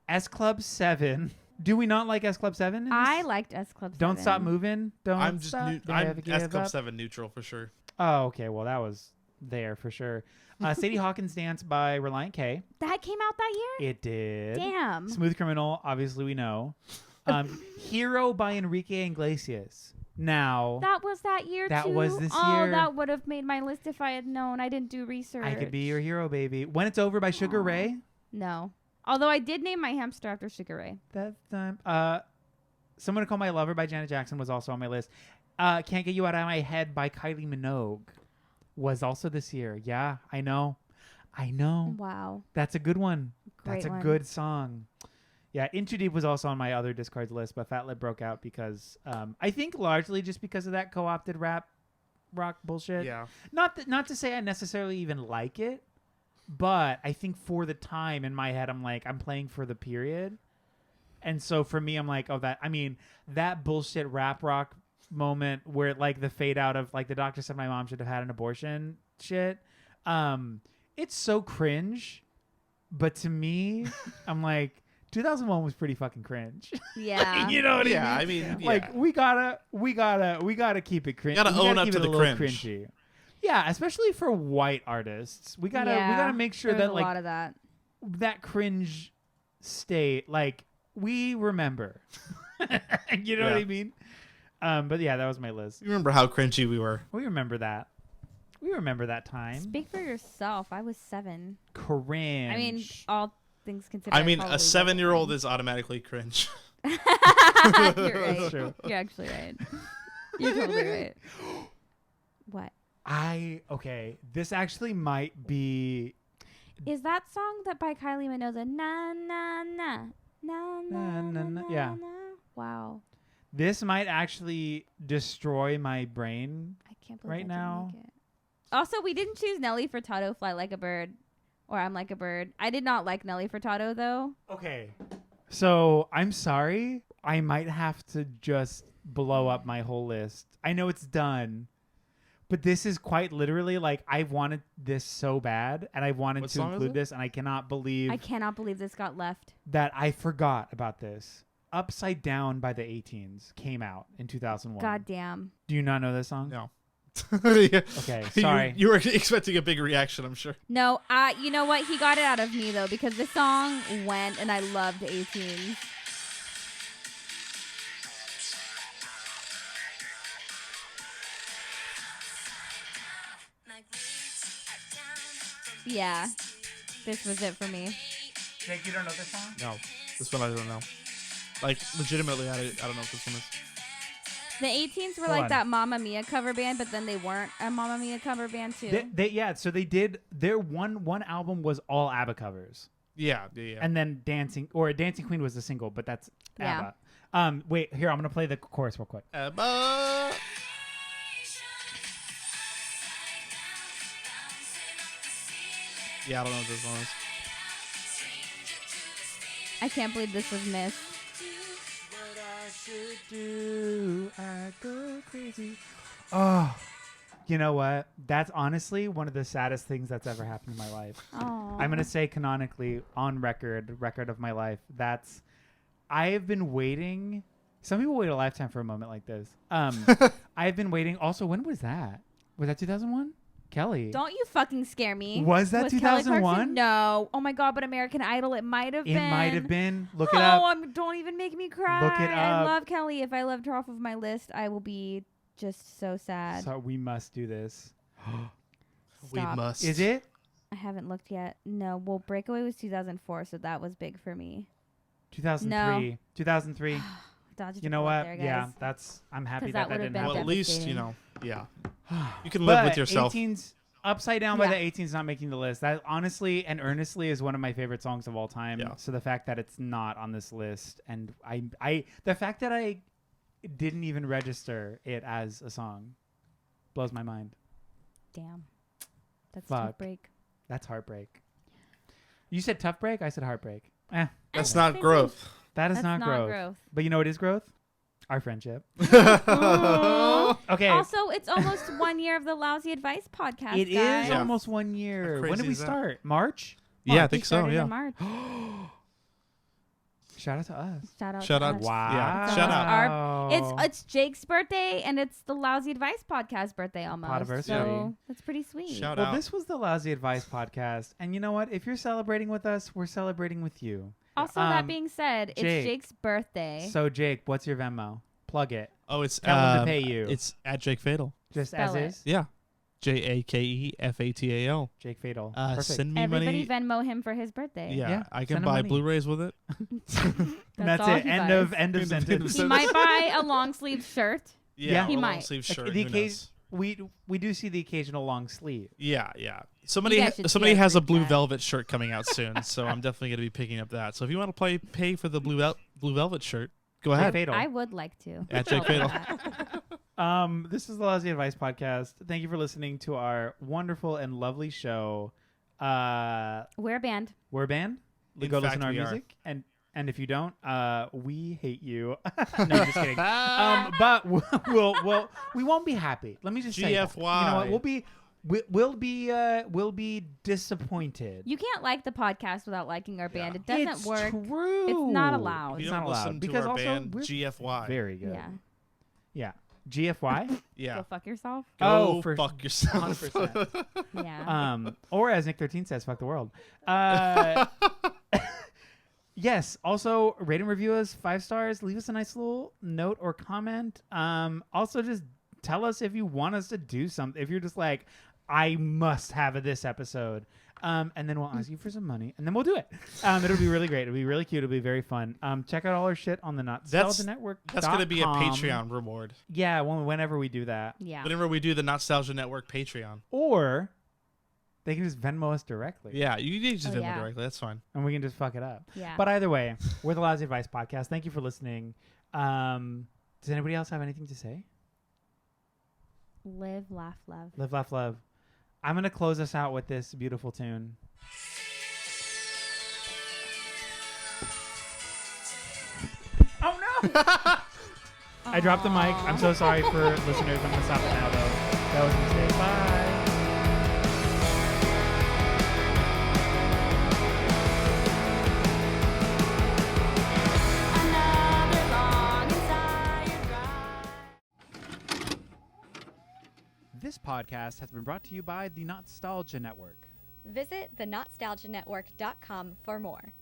S Club 7. Do we not like S Club 7? I liked S Club 7. Don't Stop Moving. Don't I'm just stop. I'm Give S Club up. 7 neutral for sure. Oh, okay. Well, that was there for sure. Sadie Hawkins Dance by Reliant K. That came out that year? It did. Damn. Smooth Criminal, obviously we know. Hero by Enrique Iglesias. Now, That was that year That too? was this Oh, year. that would have made my list if I had known. I didn't do research. I Could Be Your Hero, Baby. When It's Over by Sugar Ray. No. Although I did name my hamster after Sugar Ray. That time. Someone to Call My Lover by Janet Jackson was also on my list. Can't Get You Out of My Head by Kylie Minogue was also this year. Yeah, I know. Wow. That's a good one. Great That's a one. good song. Yeah, In Too Deep was also on my other discards list, but Fat Lip broke out because I think largely just because of that co-opted rap rock bullshit. Yeah. Not to say I necessarily even like it, but I think for the time in my head, I'm like, I'm playing for the period. And so for me, I'm like, that bullshit rap rock moment where like the fade out of like the doctor said my mom should have had an abortion shit. It's so cringe. But to me, I'm like, 2001 was pretty fucking cringe. Yeah. You know what Yeah, I mean? I mean, yeah. Like we gotta keep it cringe. You gotta own up keep to it the a little cringe. Cringy. Yeah, especially for white artists. We gotta make sure There's that a like lot of that. that cringe state, like we remember. You know what I mean? But yeah, that was my list. You remember how cringy we were. We remember that. We remember that time. Speak for yourself. I was 7. Cringe. I mean, all things considered. I mean, probably a 7-year-old wasn't is automatically cringe. fine. You're right. true. You're actually right. You're totally right. What? Okay, this actually might be Is that song that by Kylie Minogue? Na na na na na na na. Yeah. na? Wow. this might actually destroy my brain. I can't believe Right I didn't now. make it. Also, we didn't choose Nelly Furtado, Fly Like a Bird, or I'm Like a Bird. I did not like Nelly Furtado, though. Okay. So I'm sorry. I might have to just blow up my whole list. I know it's done, but this is quite literally like I wanted this so bad, and I wanted What to song is include it? this, and I cannot believe I cannot believe this got left. that I forgot about this. Upside Down by the 18s came out in 2001. God damn. Do you not know this song? No. Yeah. Okay, sorry. You were expecting a big reaction, I'm sure. No, you know what? He got it out of me, though, because the song went, and I loved 18s. Yeah. This was it for me. Jake, you don't know this song? No. This one I don't know. Like, legitimately, I don't know what this one is. The 18s were Hold like on. that Mamma Mia cover band, but then they weren't a Mamma Mia cover band, too. So they did their one album was all ABBA covers. Yeah. And then Dancing Queen was the single, but that's Yeah. ABBA. Wait, here, I'm going to play the chorus real quick. Abba. Yeah, I don't know what this one is. I can't believe this was missed. I go crazy. Oh, you know what? That's honestly one of the saddest things that's ever happened in my life. Oh. I'm going to say canonically on record of my life. I have been waiting. Some people wait a lifetime for a moment like this. I've been waiting. Also, when was that? Was that 2001? Kelly. Don't you fucking scare me. Was that Kelly 2001? Clarkson? No. Oh my God, but American Idol, it might have been. It might have been. Look it up. Don't even make me cry. Look it I up. love Kelly. If I left her off of my list, I will be just so sad. So we must do this. We Stop. must. Is it? I haven't looked yet. No. Well, Breakaway was 2004, so that was big for me. 2003. No. 2003. Dodged You a know bullet what? there, Yeah, guys. I'm happy 'Cause that that would've didn't been happen. Well, at least, devastating. yeah. You can live with But yourself. 18's Upside Down by Yeah. the 18's not making the list. That honestly and earnestly is one of my favorite songs of all time. Yeah. So the fact that it's not on this list, and the fact that I didn't even register it as a song blows my mind. Damn. That's Fuck. tough break. That's heartbreak. You said tough break. I said heartbreak. That's not growth. That is That's not not growth. growth. But you know what is growth? Our friendship. Aw. Okay. Also, it's almost 1 year of the Lousy Advice podcast. It is guys. Yeah. almost 1 year. How When crazy did we is that? start? March? Yeah, I We think so. started Yeah. in March. Shout out to us. Shout out. Shout to out. us. Wow. Yeah. So Shout out. It's Jake's birthday and it's the Lousy Advice podcast birthday almost. Podiversary. So that's pretty sweet. Shout Well, out. this was the Lousy Advice podcast. And you know what? If you're celebrating with us, we're celebrating with you. Also, that being said, it's Jake. Jake's birthday. So, Jake, what's your Venmo? Plug it. Oh, it's Tell them to pay you. It's at Jakefatal. Just Spell as it. is. Yeah. Jakefatal. Jakefatal. Perfect. Send me Everybody money. Venmo him for his birthday. Yeah, I can send him buy money. Blu-rays with it. That's all it. he End buys. of sentence. He might buy a long sleeve shirt. Yeah. or He long might. sleeve Like, shirt. the who occasion, knows? we do see the occasional long sleeve. Yeah. You guys should Somebody see has our a blue group chat. velvet shirt coming out soon, so I'm definitely going to be picking up that. So if you want to pay for the blue velvet shirt, go ahead. Jakefatal. I would like to. At I'll do Jakefatal. that. This is the Lousy Advice podcast. Thank you for listening to our wonderful and lovely show. We're a band. We're a band. In Go fact, listen to our we are. music, and if you don't, we hate you. No, just kidding. But we won't be happy. Let me just say that. GFY. You know what? We'll be disappointed. You can't like the podcast without liking our band. It doesn't It's work. True. It's not allowed. If you It's don't not listen allowed to because our also band, we're GFY. very good. Yeah. Yeah. GFY. Yeah. Go fuck yourself. Go Oh, for fuck yourself. 100%. Yeah. Or as Nick 13 says, fuck the world. Yes. Also, rate and review us 5 stars. Leave us a nice little note or comment. Also, just tell us if you want us to do something. If you're just like, I must have this episode. And then we'll ask you for some money, and then we'll do it. It'll be really great. It'll be really cute. It'll be very fun. Check out all our shit on the Nostalgia Network. That's going to be a Patreon reward. Yeah, whenever we do that. Yeah. Whenever we do the Nostalgia Network Patreon. Or they can just Venmo us directly. Yeah, you can just Oh, Venmo yeah. directly. That's fine. And we can just fuck it up. Yeah. But either way, we're the Lousy Advice Podcast. Thank you for listening. Does anybody else have anything to say? Live, laugh, love. Live, laugh, love. I'm going to close us out with this beautiful tune. Oh, no! I dropped the mic. I'm so sorry for listeners. I'm going to stop it now, though. That was a mistake. Bye. This podcast has been brought to you by the Nostalgia Network. Visit thenostalgianetwork.com for more.